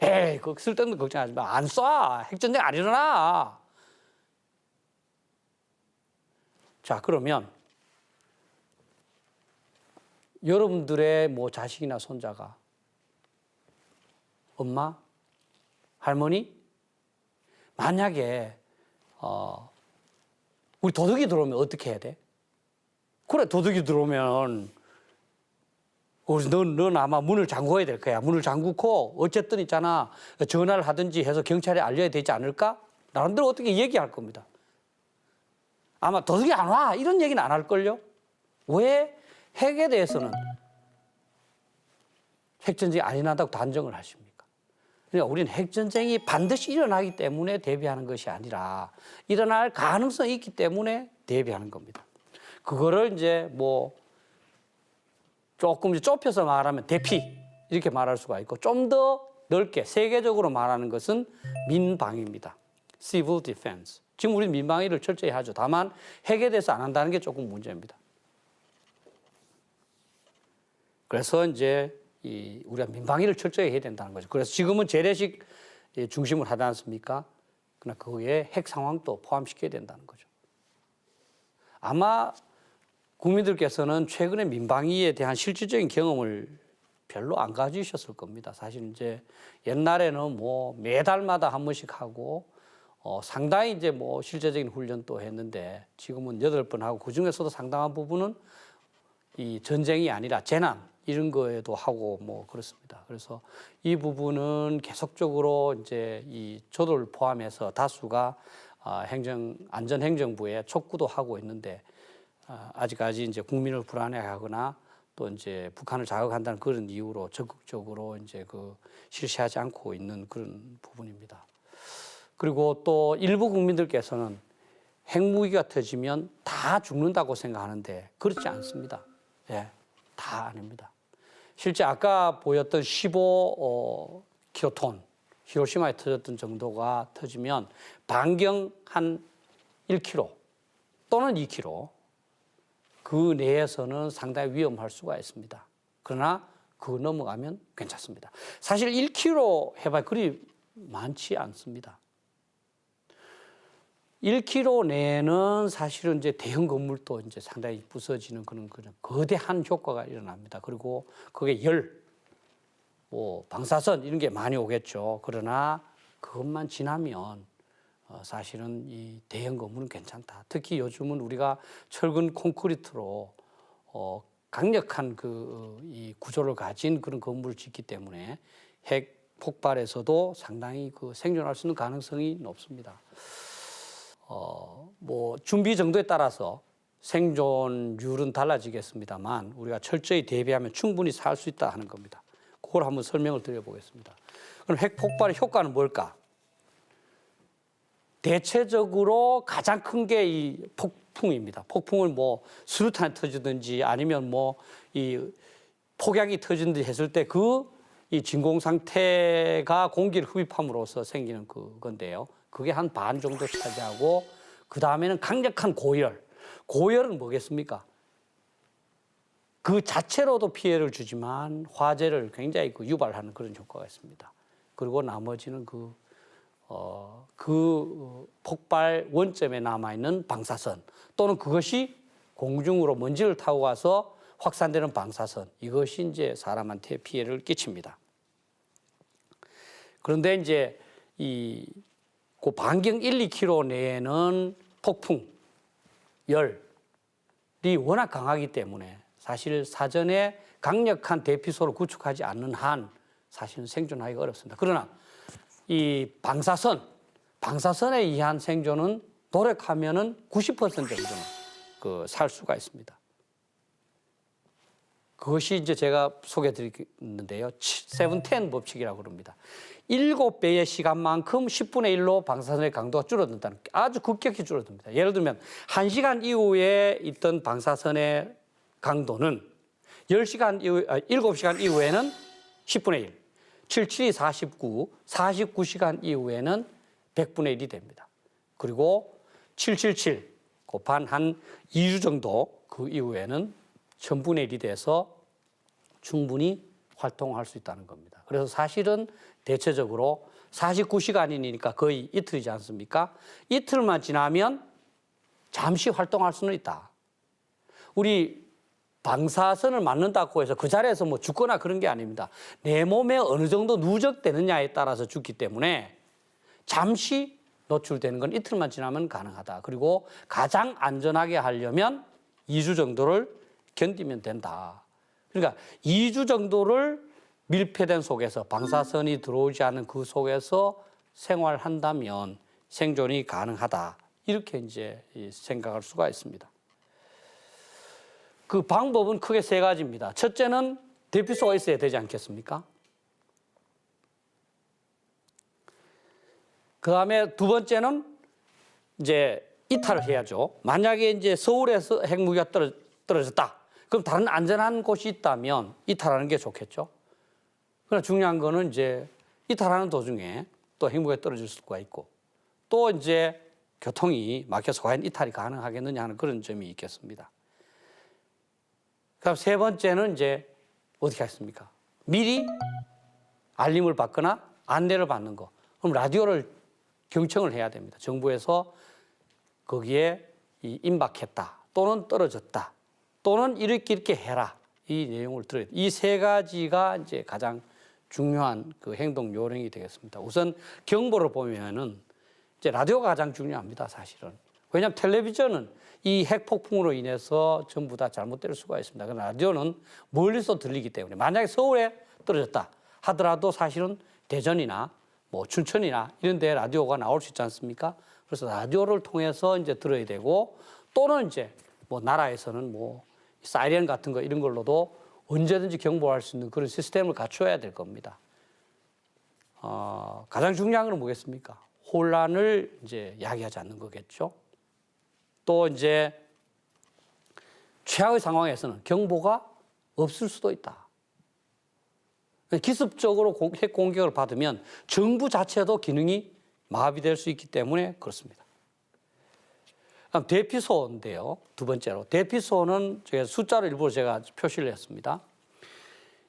에이, 그 쓸데없는 걱정하지 마. 안 쏴. 핵전쟁 안 일어나. 자, 그러면 여러분들의 뭐 자식이나 손자가 엄마, 할머니, 만약에 우리 도둑이 들어오면 어떻게 해야 돼? 그래, 도둑이 들어오면 넌 아마 문을 잠궈야 될 거야. 문을 잠그고 어쨌든 있잖아. 전화를 하든지 해서 경찰에 알려야 되지 않을까? 나름대로 어떻게 얘기할 겁니다. 아마 도둑이 안 와. 이런 얘기는 안 할걸요? 왜 핵에 대해서는 핵전쟁이 안 일어난다고 단정을 하십니까? 그러니까 우리는 핵전쟁이 반드시 일어나기 때문에 대비하는 것이 아니라 일어날 가능성이 있기 때문에 대비하는 겁니다. 그거를 이제 뭐 조금 좁혀서 말하면 대피 이렇게 말할 수가 있고 좀 더 넓게 세계적으로 말하는 것은 민방위입니다. Civil Defense. 지금 우리 민방위를 철저히 하죠. 다만 핵에 대해서 안 한다는 게 조금 문제입니다. 그래서 이제 우리가 민방위를 철저히 해야 된다는 거죠. 그래서 지금은 재래식 중심을 하지 않습니까? 그러나 거기에 핵 상황도 포함시켜야 된다는 거죠. 아마 국민들께서는 최근에 민방위에 대한 실질적인 경험을 별로 안 가지셨을 겁니다. 사실 이제 옛날에는 뭐 매달마다 한 번씩 하고 상당히 이제 뭐 실제적인 훈련도 했는데 지금은 8번 하고 그 중에서도 상당한 부분은 이 전쟁이 아니라 재난 이런 거에도 하고 뭐 그렇습니다. 그래서 이 부분은 계속적으로 이제 이 저도를 포함해서 다수가 안전행정부에 촉구도 하고 있는데 아직까지 이제 국민을 불안해하거나 또 이제 북한을 자극한다는 그런 이유로 적극적으로 이제 실시하지 않고 있는 그런 부분입니다. 그리고 또 일부 국민들께서는 핵무기가 터지면 다 죽는다고 생각하는데 그렇지 않습니다. 예, 다 아닙니다. 실제 아까 보였던 15킬로톤 히로시마에 터졌던 정도가 터지면 반경 한 1km 또는 2km 그 내에서는 상당히 위험할 수가 있습니다. 그러나 그거 넘어가면 괜찮습니다. 사실 1km 해봐야 그리 많지 않습니다. 1km 내에는 사실은 이제 대형 건물도 이제 상당히 부서지는 그런 거대한 효과가 일어납니다. 그리고 그게 방사선 이런 게 많이 오겠죠. 그러나 그것만 지나면 사실은 이 대형 건물은 괜찮다. 특히 요즘은 우리가 철근 콘크리트로 강력한 이 구조를 가진 그런 건물을 짓기 때문에 핵 폭발에서도 상당히 생존할 수 있는 가능성이 높습니다. 준비 정도에 따라서 생존율은 달라지겠습니다만 우리가 철저히 대비하면 충분히 살 수 있다 하는 겁니다. 그걸 한번 설명을 드려보겠습니다. 그럼 핵 폭발의 효과는 뭘까? 대체적으로 가장 큰 게 이 폭풍입니다. 폭풍을 수류탄이 터지든지 아니면 이 폭약이 터지든지 했을 때 이 진공 상태가 공기를 흡입함으로써 생기는 그건데요. 그게 한 반 정도 차지하고 그 다음에는 강력한 고열. 고열은 뭐겠습니까? 그 자체로도 피해를 주지만 화재를 굉장히 유발하는 그런 효과가 있습니다. 그리고 나머지는 폭발 원점에 남아있는 방사선 또는 그것이 공중으로 먼지를 타고 가서 확산되는 방사선 이것이 이제 사람한테 피해를 끼칩니다. 그런데 이제 그 반경 1, 2km 내에는 폭풍, 열이 워낙 강하기 때문에 사실 사전에 강력한 대피소를 구축하지 않는 한 사실은 생존하기가 어렵습니다. 그러나 이 방사선에 의한 생존은 노력하면은 90% 정도는 살 수가 있습니다. 그것이 이제 제가 소개해 드리는데요. 7-10 법칙이라고 그럽니다. 7배의 시간만큼 10분의 1로 방사선의 강도가 줄어든다는 아주 급격히 줄어듭니다. 예를 들면 1시간 이후에 있던 방사선의 강도는 7시간 이후에는 10분의 1, 77이 49, 49시간 이후에는 100분의 1이 됩니다. 그리고 777 곱한 한 2주 정도 그 이후에는 1000분의 1이 돼서 충분히 활동할 수 있다는 겁니다. 그래서 사실은 대체적으로 49시간이니까 거의 이틀이지 않습니까? 이틀만 지나면 잠시 활동할 수는 있다. 우리 방사선을 맞는다고 해서 그 자리에서 죽거나 그런 게 아닙니다. 내 몸에 어느 정도 누적되느냐에 따라서 죽기 때문에 잠시 노출되는 건 이틀만 지나면 가능하다. 그리고 가장 안전하게 하려면 2주 정도를 견디면 된다. 그러니까 2주 정도를 밀폐된 속에서 방사선이 들어오지 않은 그 속에서 생활한다면 생존이 가능하다. 이렇게 이제 생각할 수가 있습니다. 그 방법은 크게 세 가지입니다. 첫째는 대피소가 있어야 되지 않겠습니까? 그 다음에 두 번째는 이제 이탈을 해야죠. 만약에 이제 서울에서 핵무기가 떨어졌다. 그럼 다른 안전한 곳이 있다면 이탈하는 게 좋겠죠. 그러나 중요한 거는 이제 이탈하는 도중에 또 핵무기가 떨어질 수가 있고 또 이제 교통이 막혀서 과연 이탈이 가능하겠느냐 하는 그런 점이 있겠습니다. 그럼 세 번째는 이제 어떻게 하겠습니까? 미리 알림을 받거나 안내를 받는 거. 그럼 라디오를 경청을 해야 됩니다. 정부에서 거기에 임박했다 또는 떨어졌다 또는 이렇게 해라 이 내용을 들어야 돼요. 이 세 가지가 이제 가장 중요한 그 행동 요령이 되겠습니다. 우선 경보를 보면은 이제 라디오가 가장 중요합니다. 사실은. 왜냐하면 텔레비전은 이 핵폭풍으로 인해서 전부 다 잘못될 수가 있습니다. 그러나 라디오는 멀리서 들리기 때문에 만약에 서울에 떨어졌다 하더라도 사실은 대전이나 춘천이나 이런 데 라디오가 나올 수 있지 않습니까? 그래서 라디오를 통해서 이제 들어야 되고 또는 이제 뭐 나라에서는 뭐 사이렌 같은 거 이런 걸로도 언제든지 경보할 수 있는 그런 시스템을 갖춰야 될 겁니다. 가장 중요한 건 뭐겠습니까? 혼란을 이제 야기하지 않는 거겠죠. 또 이제 최악의 상황에서는 경보가 없을 수도 있다. 기습적으로 핵 공격을 받으면 정부 자체도 기능이 마비될 수 있기 때문에 그렇습니다. 그럼 대피소인데요. 두 번째로 대피소는 제가 숫자를 일부러 제가 표시를 했습니다.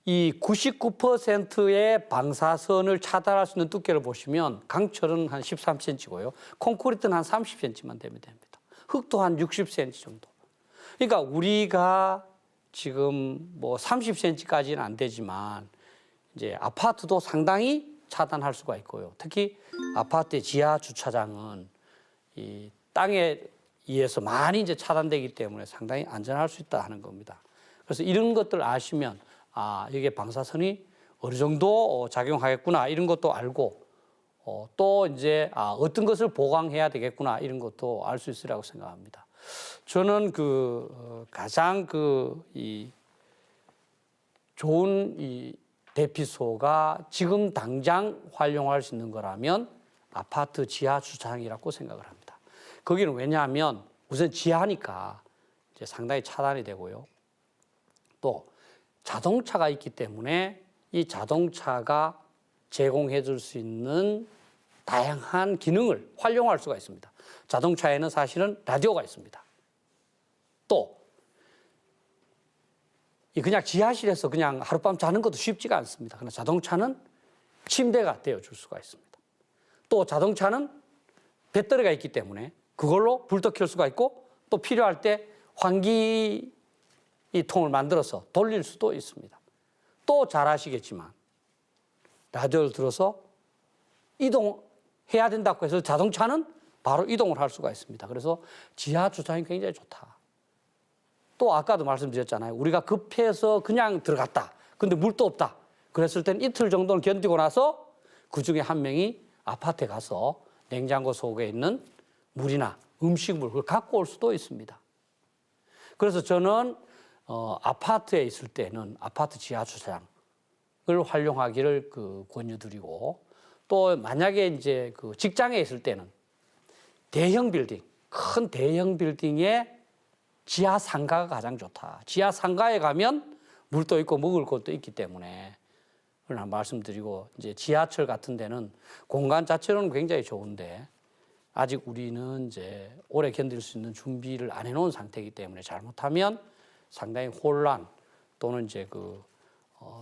이 99%의 방사선을 차단할 수 있는 두께를 보시면 강철은 한 13cm고요. 콘크리트는 한 30cm만 되면 됩니다. 흙도 한 60cm 정도. 그러니까 우리가 지금 뭐 30cm까지는 안 되지만 이제 아파트도 상당히 차단할 수가 있고요. 특히 아파트의 지하 주차장은 이 땅에 의해서 많이 이제 차단되기 때문에 상당히 안전할 수 있다 하는 겁니다. 그래서 이런 것들 아시면 이게 방사선이 어느 정도 작용하겠구나 이런 것도 알고 또 이제 어떤 것을 보강해야 되겠구나 이런 것도 알 수 있으리라고 생각합니다. 저는 가장 좋은 이 대피소가 지금 당장 활용할 수 있는 거라면 아파트 지하 주차장이라고 생각을 합니다. 거기는 왜냐하면 우선 지하니까 이제 상당히 차단이 되고요. 또 자동차가 있기 때문에 이 자동차가 제공해 줄 수 있는 다양한 기능을 활용할 수가 있습니다. 자동차에는 사실은 라디오가 있습니다. 또 그냥 지하실에서 그냥 하룻밤 자는 것도 쉽지가 않습니다. 그러나 자동차는 침대가 되어줄 수가 있습니다. 또 자동차는 배터리가 있기 때문에 그걸로 불도 켤 수가 있고 또 필요할 때 환기 이 통을 만들어서 돌릴 수도 있습니다. 또 잘 아시겠지만 라디오를 들어서 이동해야 된다고 해서 자동차는 바로 이동을 할 수가 있습니다. 그래서 지하 주차장이 굉장히 좋다. 또 아까도 말씀드렸잖아요. 우리가 급해서 그냥 들어갔다. 근데 물도 없다. 그랬을 때는 이틀 정도는 견디고 나서 그중에 한 명이 아파트에 가서 냉장고 속에 있는 물이나 음식물 그걸 갖고 올 수도 있습니다. 그래서 저는 아파트에 있을 때는 아파트 지하 주차장을 활용하기를 권유드리고 또 만약에 이제 직장에 있을 때는 대형 빌딩, 큰 대형 빌딩의 지하 상가가 가장 좋다. 지하 상가에 가면 물도 있고 먹을 것도 있기 때문에 그걸 말씀드리고 이제 지하철 같은 데는 공간 자체로는 굉장히 좋은데 아직 우리는 이제 오래 견딜 수 있는 준비를 안 해놓은 상태이기 때문에 잘못하면 상당히 혼란 또는 이제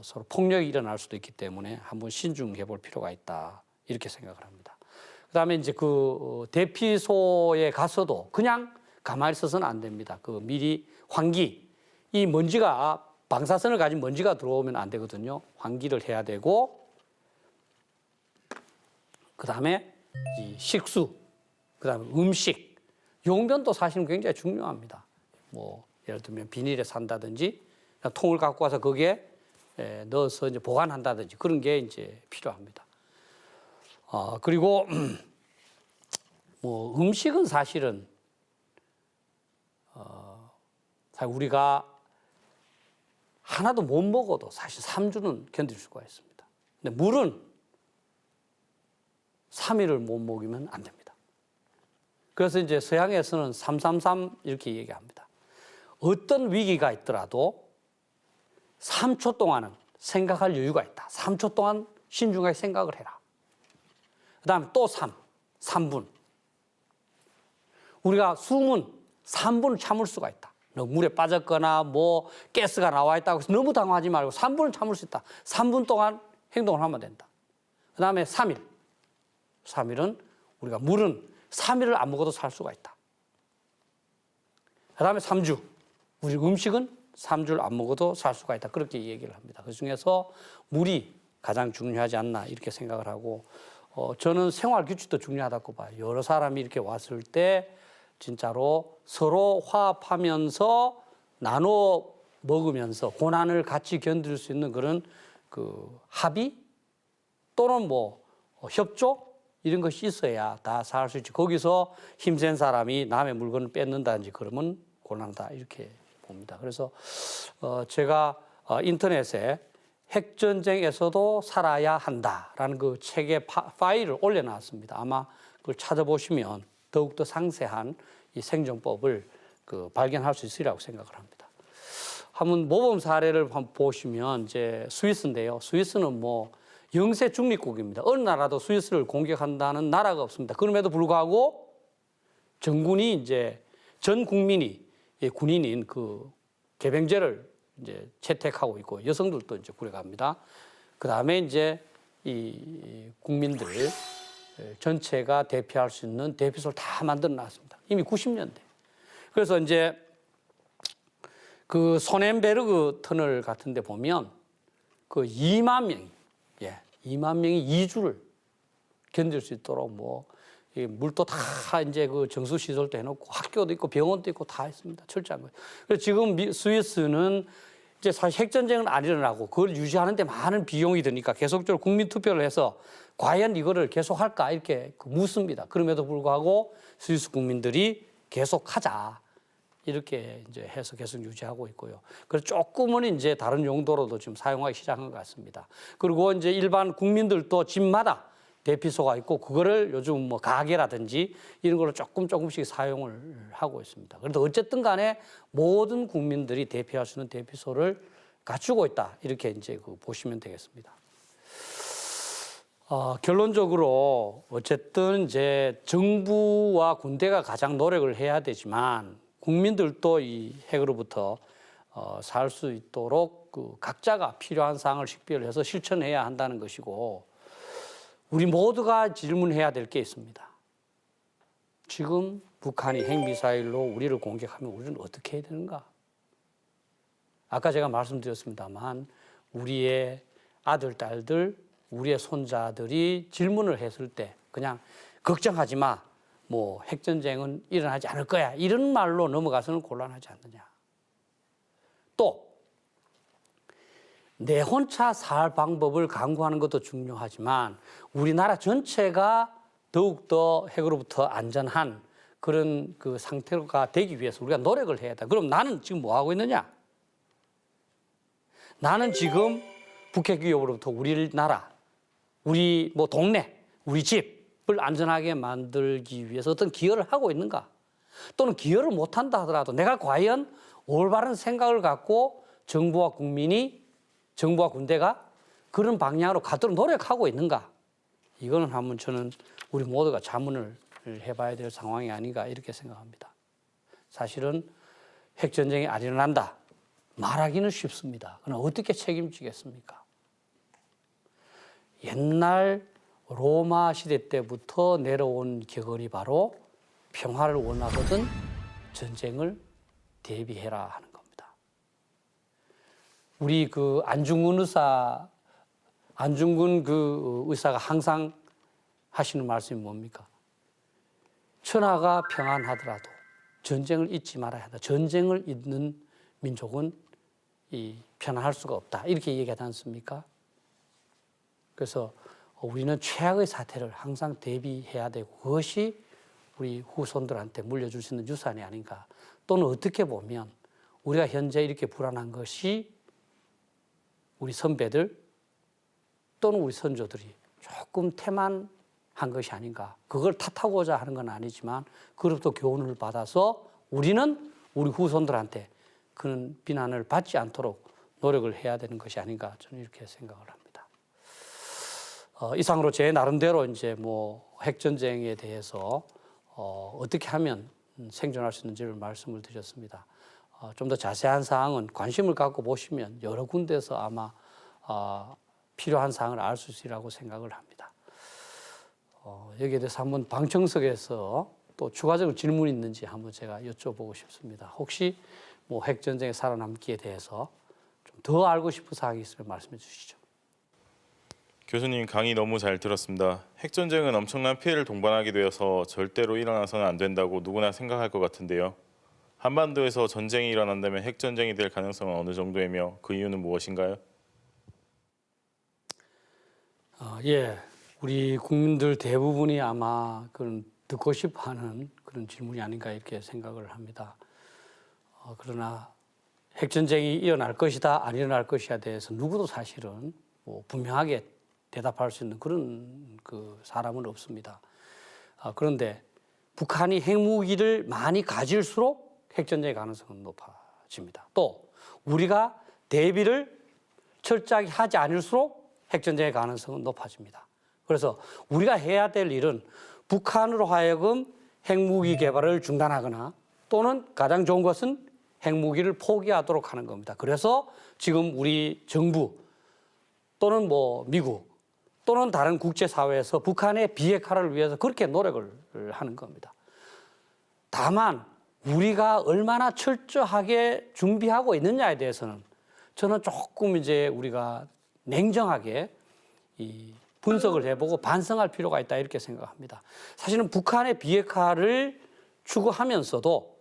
서로 폭력이 일어날 수도 있기 때문에 한번 신중해 볼 필요가 있다 이렇게 생각을 합니다. 그다음에 이제 대피소에 가서도 그냥 가만히 있어서는 안 됩니다. 미리 환기 이 먼지가 방사선을 가진 먼지가 들어오면 안 되거든요. 환기를 해야 되고 그다음에 이 식수 그다음에 음식 용변도 사실은 굉장히 중요합니다. 뭐 예를 들면 비닐에 산다든지 통을 갖고 와서 거기에 넣어서 이제 보관한다든지 그런 게 이제 필요합니다. 그리고 뭐 음식은 사실은 사실 우리가 하나도 못 먹어도 사실 3주는 견딜 수가 있습니다. 근데 물은 3일을 못 먹이면 안 됩니다. 그래서 이제 서양에서는 333 이렇게 얘기합니다. 어떤 위기가 있더라도 3초 동안은 생각할 여유가 있다. 3초 동안 신중하게 생각을 해라. 그 다음에 또 3분. 우리가 숨은 3분을 참을 수가 있다. 물에 빠졌거나 뭐 가스가 나와 있다고 해서 너무 당황하지 말고 3분을 참을 수 있다. 3분 동안 행동을 하면 된다. 그 다음에 3일. 3일은 우리가 물은 3일을 안 먹어도 살 수가 있다. 그 다음에 3주. 우리 음식은 3주를 안 먹어도 살 수가 있다. 그렇게 얘기를 합니다. 그중에서 물이 가장 중요하지 않나 이렇게 생각을 하고 저는 생활 규칙도 중요하다고 봐요. 여러 사람이 이렇게 왔을 때 진짜로 서로 화합하면서 나눠 먹으면서 고난을 같이 견딜 수 있는 그런 합의 또는 뭐 협조 이런 것이 있어야 다 살 수 있지. 거기서 힘센 사람이 남의 물건을 뺏는다든지 그러면 곤란하다 이렇게 봅니다. 그래서 제가 인터넷에 핵전쟁에서도 살아야 한다라는 그 책의 파일을 올려놨습니다. 아마 그걸 찾아보시면 더욱더 상세한 이 생존법을 발견할 수 있으리라고 생각을 합니다. 한번 모범 사례를 한번 보시면 이제 스위스인데요. 스위스는 뭐 영세 중립국입니다. 어느 나라도 스위스를 공격한다는 나라가 없습니다. 그럼에도 불구하고 전군이 이제 전 국민이 군인인 그 개병제를 이제 채택하고 있고 여성들도 이제 구려갑니다. 그 다음에 이제 이 국민들 전체가 대피할 수 있는 대피소를 다 만들어 놨습니다. 이미 90년대. 그래서 이제 그 소넨베르그 터널 같은 데 보면 그 2만 명이, 2만 명이 2주를 견딜 수 있도록 뭐 물도 다 이제 그 정수시설도 해놓고 학교도 있고 병원도 있고 다 있습니다. 철저한 거예요. 그래서 지금 스위스는 이제 사실 핵전쟁은 안 일어나고 그걸 유지하는데 많은 비용이 드니까 계속적으로 국민투표를 해서 과연 이거를 계속할까 이렇게 묻습니다. 그럼에도 불구하고 스위스 국민들이 계속하자 이렇게 이제 해서 계속 유지하고 있고요. 그래서 조금은 이제 다른 용도로도 지금 사용하기 시작한 것 같습니다. 그리고 이제 일반 국민들도 집마다 대피소가 있고 그거를 요즘 뭐 가게라든지 이런 걸로 조금씩 사용을 하고 있습니다. 그런데 어쨌든 간에 모든 국민들이 대피할 수 있는 대피소를 갖추고 있다. 이렇게 이제 보시면 되겠습니다. 결론적으로 어쨌든 이제 정부와 군대가 가장 노력을 해야 되지만 국민들도 이 핵으로부터 살 수 있도록 그 각자가 필요한 사항을 식별해서 실천해야 한다는 것이고 우리 모두가 질문해야 될 게 있습니다. 지금 북한이 핵미사일로 우리를 공격하면 우리는 어떻게 해야 되는가? 아까 제가 말씀드렸습니다만 우리의 아들, 딸들, 우리의 손자들이 질문을 했을 때 그냥 걱정하지 마. 뭐 핵전쟁은 일어나지 않을 거야. 이런 말로 넘어가서는 곤란하지 않느냐. 또 내 혼자 살 방법을 강구하는 것도 중요하지만 우리나라 전체가 더욱더 핵으로부터 안전한 그런 그 상태가 되기 위해서 우리가 노력을 해야 돼. 그럼 나는 지금 뭐 하고 있느냐? 나는 지금 북핵 위협으로부터 우리나라, 우리 뭐 동네, 우리 집을 안전하게 만들기 위해서 어떤 기여를 하고 있는가? 또는 기여를 못한다 하더라도 내가 과연 올바른 생각을 갖고 정부와 군대가 그런 방향으로 가도록 노력하고 있는가? 이거는 한번 저는 우리 모두가 자문을 해봐야 될 상황이 아닌가 이렇게 생각합니다. 사실은 핵전쟁이 안 일어난다. 말하기는 쉽습니다. 그러나 어떻게 책임지겠습니까? 옛날 로마 시대 때부터 내려온 격언이 바로 평화를 원하거든 전쟁을 대비해라 하는 겁니다. 우리 그 안중근 의사가 항상 하시는 말씀이 뭡니까? 천하가 평안하더라도 전쟁을 잊지 말아야 한다. 전쟁을 잊는 민족은 편안할 수가 없다. 이렇게 얘기하지 않습니까? 그래서 우리는 최악의 사태를 항상 대비해야 되고 그것이 우리 후손들한테 물려줄 수 있는 유산이 아닌가. 또는 어떻게 보면 우리가 현재 이렇게 불안한 것이 우리 선배들 또는 우리 선조들이 조금 태만한 것이 아닌가. 그걸 탓하고자 하는 건 아니지만 그로부터 교훈을 받아서 우리는 우리 후손들한테 그런 비난을 받지 않도록 노력을 해야 되는 것이 아닌가 저는 이렇게 생각을 합니다. 이상으로 제 나름대로 이제 뭐 핵전쟁에 대해서 어떻게 하면 생존할 수 있는지를 말씀을 드렸습니다. 좀 더 자세한 사항은 관심을 갖고 보시면 여러 군데서 아마 필요한 사항을 알 수 있으리라고 생각을 합니다. 여기에 대해서 한번 방청석에서 또 추가적인 질문이 있는지 한번 제가 여쭤보고 싶습니다. 혹시 뭐 핵전쟁에 살아남기에 대해서 좀 더 알고 싶은 사항이 있으면 말씀해 주시죠. 교수님 강의 너무 잘 들었습니다. 핵전쟁은 엄청난 피해를 동반하게 되어서 절대로 일어나서는 안 된다고 누구나 생각할 것 같은데요. 한반도에서 전쟁이 일어난다면 핵전쟁이 될 가능성은 어느 정도이며 그 이유는 무엇인가요? 예, 우리 국민들 대부분이 아마 그런 듣고 싶어하는 그런 질문이 아닌가 이렇게 생각을 합니다. 그러나 핵전쟁이 일어날 것이다, 안 일어날 것이야 대해서 누구도 사실은 뭐 분명하게 대답할 수 있는 그런 그 사람은 없습니다. 그런데 북한이 핵무기를 많이 가질수록 핵전쟁의 가능성은 높아집니다. 또 우리가 대비를 철저하게 하지 않을수록 핵전쟁의 가능성은 높아집니다. 그래서 우리가 해야 될 일은 북한으로 하여금 핵무기 개발을 중단하거나 또는 가장 좋은 것은 핵무기를 포기하도록 하는 겁니다. 그래서 지금 우리 정부 또는 뭐 미국 또는 다른 국제사회에서 북한의 비핵화를 위해서 그렇게 노력을 하는 겁니다. 다만 우리가 얼마나 철저하게 준비하고 있느냐에 대해서는 저는 조금 이제 우리가 냉정하게 이 분석을 해보고 반성할 필요가 있다 이렇게 생각합니다. 사실은 북한의 비핵화를 추구하면서도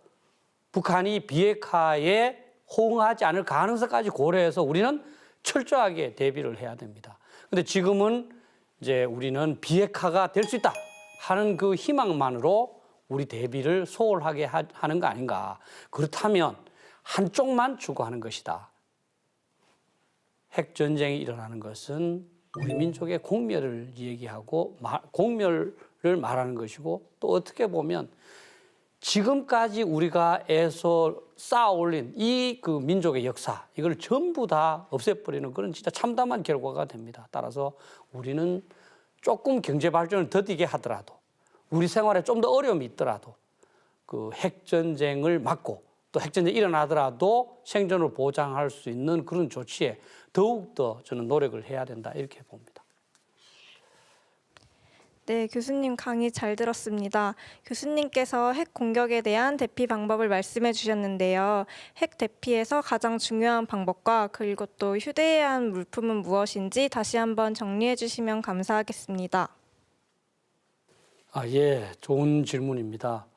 북한이 비핵화에 호응하지 않을 가능성까지 고려해서 우리는 철저하게 대비를 해야 됩니다. 그런데 지금은 이제 우리는 비핵화가 될 수 있다 하는 그 희망만으로 우리 대비를 소홀하게 하는 거 아닌가. 그렇다면 한쪽만 추구하는 것이다. 핵전쟁이 일어나는 것은 우리 민족의 공멸을 얘기하고 공멸을 말하는 것이고 또 어떻게 보면 지금까지 우리가 애써 쌓아 올린 이 그 민족의 역사 이걸 전부 다 없애버리는 그런 진짜 참담한 결과가 됩니다. 따라서 우리는 조금 경제 발전을 더디게 하더라도 우리 생활에 좀 더 어려움이 있더라도 그 핵전쟁을 막고 또 핵전쟁이 일어나더라도 생존을 보장할 수 있는 그런 조치에 더욱더 저는 노력을 해야 된다 이렇게 봅니다. 네, 교수님 강의 잘 들었습니다. 교수님께서 핵 공격에 대한 대피 방법을 말씀해 주셨는데요. 핵 대피에서 가장 중요한 방법과 그리고 또 휴대해야 한 물품은 무엇인지 다시 한번 정리해 주시면 감사하겠습니다. 예, 좋은 질문입니다.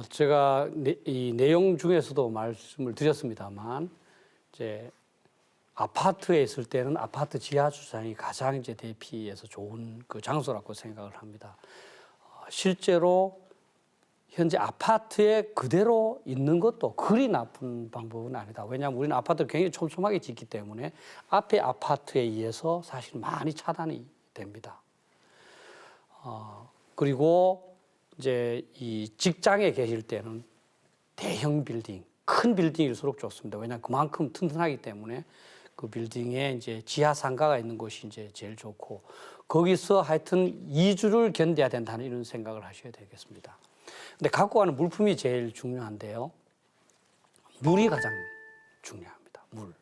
제가 이 내용 중에서도 말씀을 드렸습니다만 이제 아파트에 있을 때는 아파트 지하 주차장이 가장 이제 대피에서 좋은 그 장소라고 생각을 합니다. 실제로 현재 아파트에 그대로 있는 것도 그리 나쁜 방법은 아니다. 왜냐하면 우리는 아파트를 굉장히 촘촘하게 짓기 때문에 앞에 아파트에 의해서 사실 많이 차단이 됩니다. 그리고 이제 이 직장에 계실 때는 대형 빌딩, 큰 빌딩일수록 좋습니다. 왜냐하면 그만큼 튼튼하기 때문에 그 빌딩에 이제 지하 상가가 있는 곳이 이제 제일 좋고 거기서 하여튼 2주를 견뎌야 된다는 이런 생각을 하셔야 되겠습니다. 근데 갖고 가는 물품이 제일 중요한데요. 물이 가장 중요합니다. 물.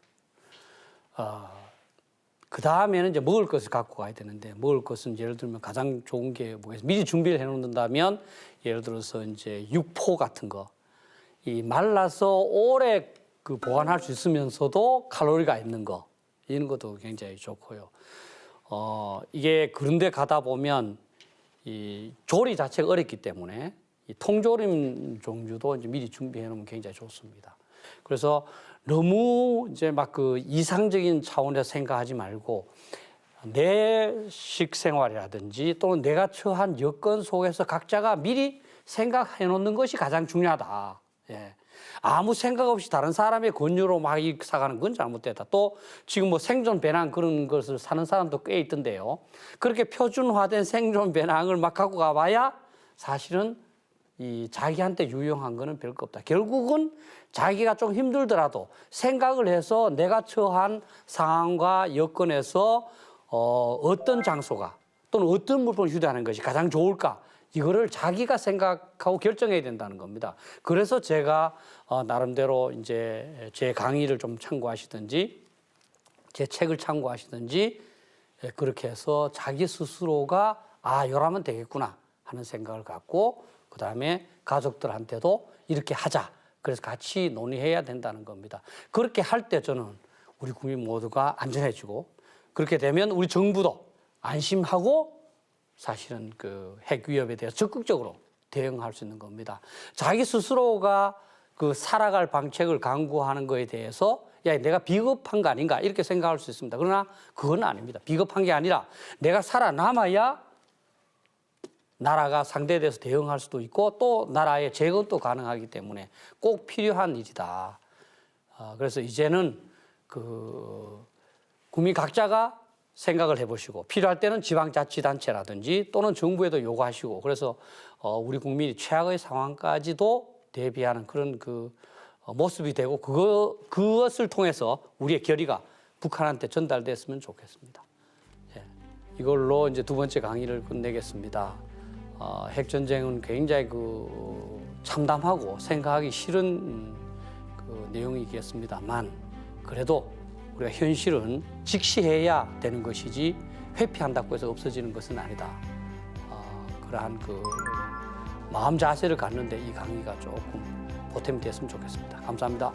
그 다음에는 이제 먹을 것을 갖고 가야 되는데 먹을 것은 예를 들면 가장 좋은 게 뭐겠어요? 미리 준비를 해 놓는다면 예를 들어서 이제 육포 같은 거, 이 말라서 오래 그 보관할 수 있으면서도 칼로리가 있는 거 이런 것도 굉장히 좋고요. 이게 그런데 가다 보면 이 조리 자체가 어렵기 때문에 이 통조림 종류도 이제 미리 준비해 놓으면 굉장히 좋습니다. 그래서 너무 이제 막 그 이상적인 차원에서 생각하지 말고 내 식생활이라든지 또는 내가 처한 여건 속에서 각자가 미리 생각해 놓는 것이 가장 중요하다. 예. 아무 생각 없이 다른 사람의 권유로 막 사가는 건 잘못됐다. 또 지금 뭐 생존 배낭 그런 것을 사는 사람도 꽤 있던데요. 그렇게 표준화된 생존 배낭을 막 갖고 가봐야 사실은 이 자기한테 유용한 거는 별거 없다. 결국은 자기가 좀 힘들더라도 생각을 해서 내가 처한 상황과 여건에서 어떤 장소가 또는 어떤 물품을 휴대하는 것이 가장 좋을까? 이거를 자기가 생각하고 결정해야 된다는 겁니다. 그래서 제가 나름대로 이제 제 강의를 좀 참고하시든지 제 책을 참고하시든지 그렇게 해서 자기 스스로가 이러면 되겠구나 하는 생각을 갖고 그다음에 가족들한테도 이렇게 하자. 그래서 같이 논의해야 된다는 겁니다. 그렇게 할 때 저는 우리 국민 모두가 안전해지고 그렇게 되면 우리 정부도 안심하고 사실은 그 핵 위협에 대해서 적극적으로 대응할 수 있는 겁니다. 자기 스스로가 그 살아갈 방책을 강구하는 거에 대해서 야, 내가 비겁한 거 아닌가 이렇게 생각할 수 있습니다. 그러나 그건 아닙니다. 비겁한 게 아니라 내가 살아남아야 나라가 상대에 대해서 대응할 수도 있고 또 나라의 재건도 가능하기 때문에 꼭 필요한 일이다. 그래서 이제는 그 국민 각자가 생각을 해보시고 필요할 때는 지방자치단체라든지 또는 정부에도 요구하시고 그래서 우리 국민이 최악의 상황까지도 대비하는 그런 그 모습이 되고 그것을 통해서 우리의 결의가 북한한테 전달됐으면 좋겠습니다. 예. 이걸로 이제 두 번째 강의를 끝내겠습니다. 핵 전쟁은 굉장히 그 참담하고 생각하기 싫은 그 내용이겠습니다만 그래도 우리가 현실은 직시해야 되는 것이지 회피한다고 해서 없어지는 것은 아니다. 그러한 그 마음 자세를 갖는데 이 강의가 조금 보탬이 됐으면 좋겠습니다. 감사합니다.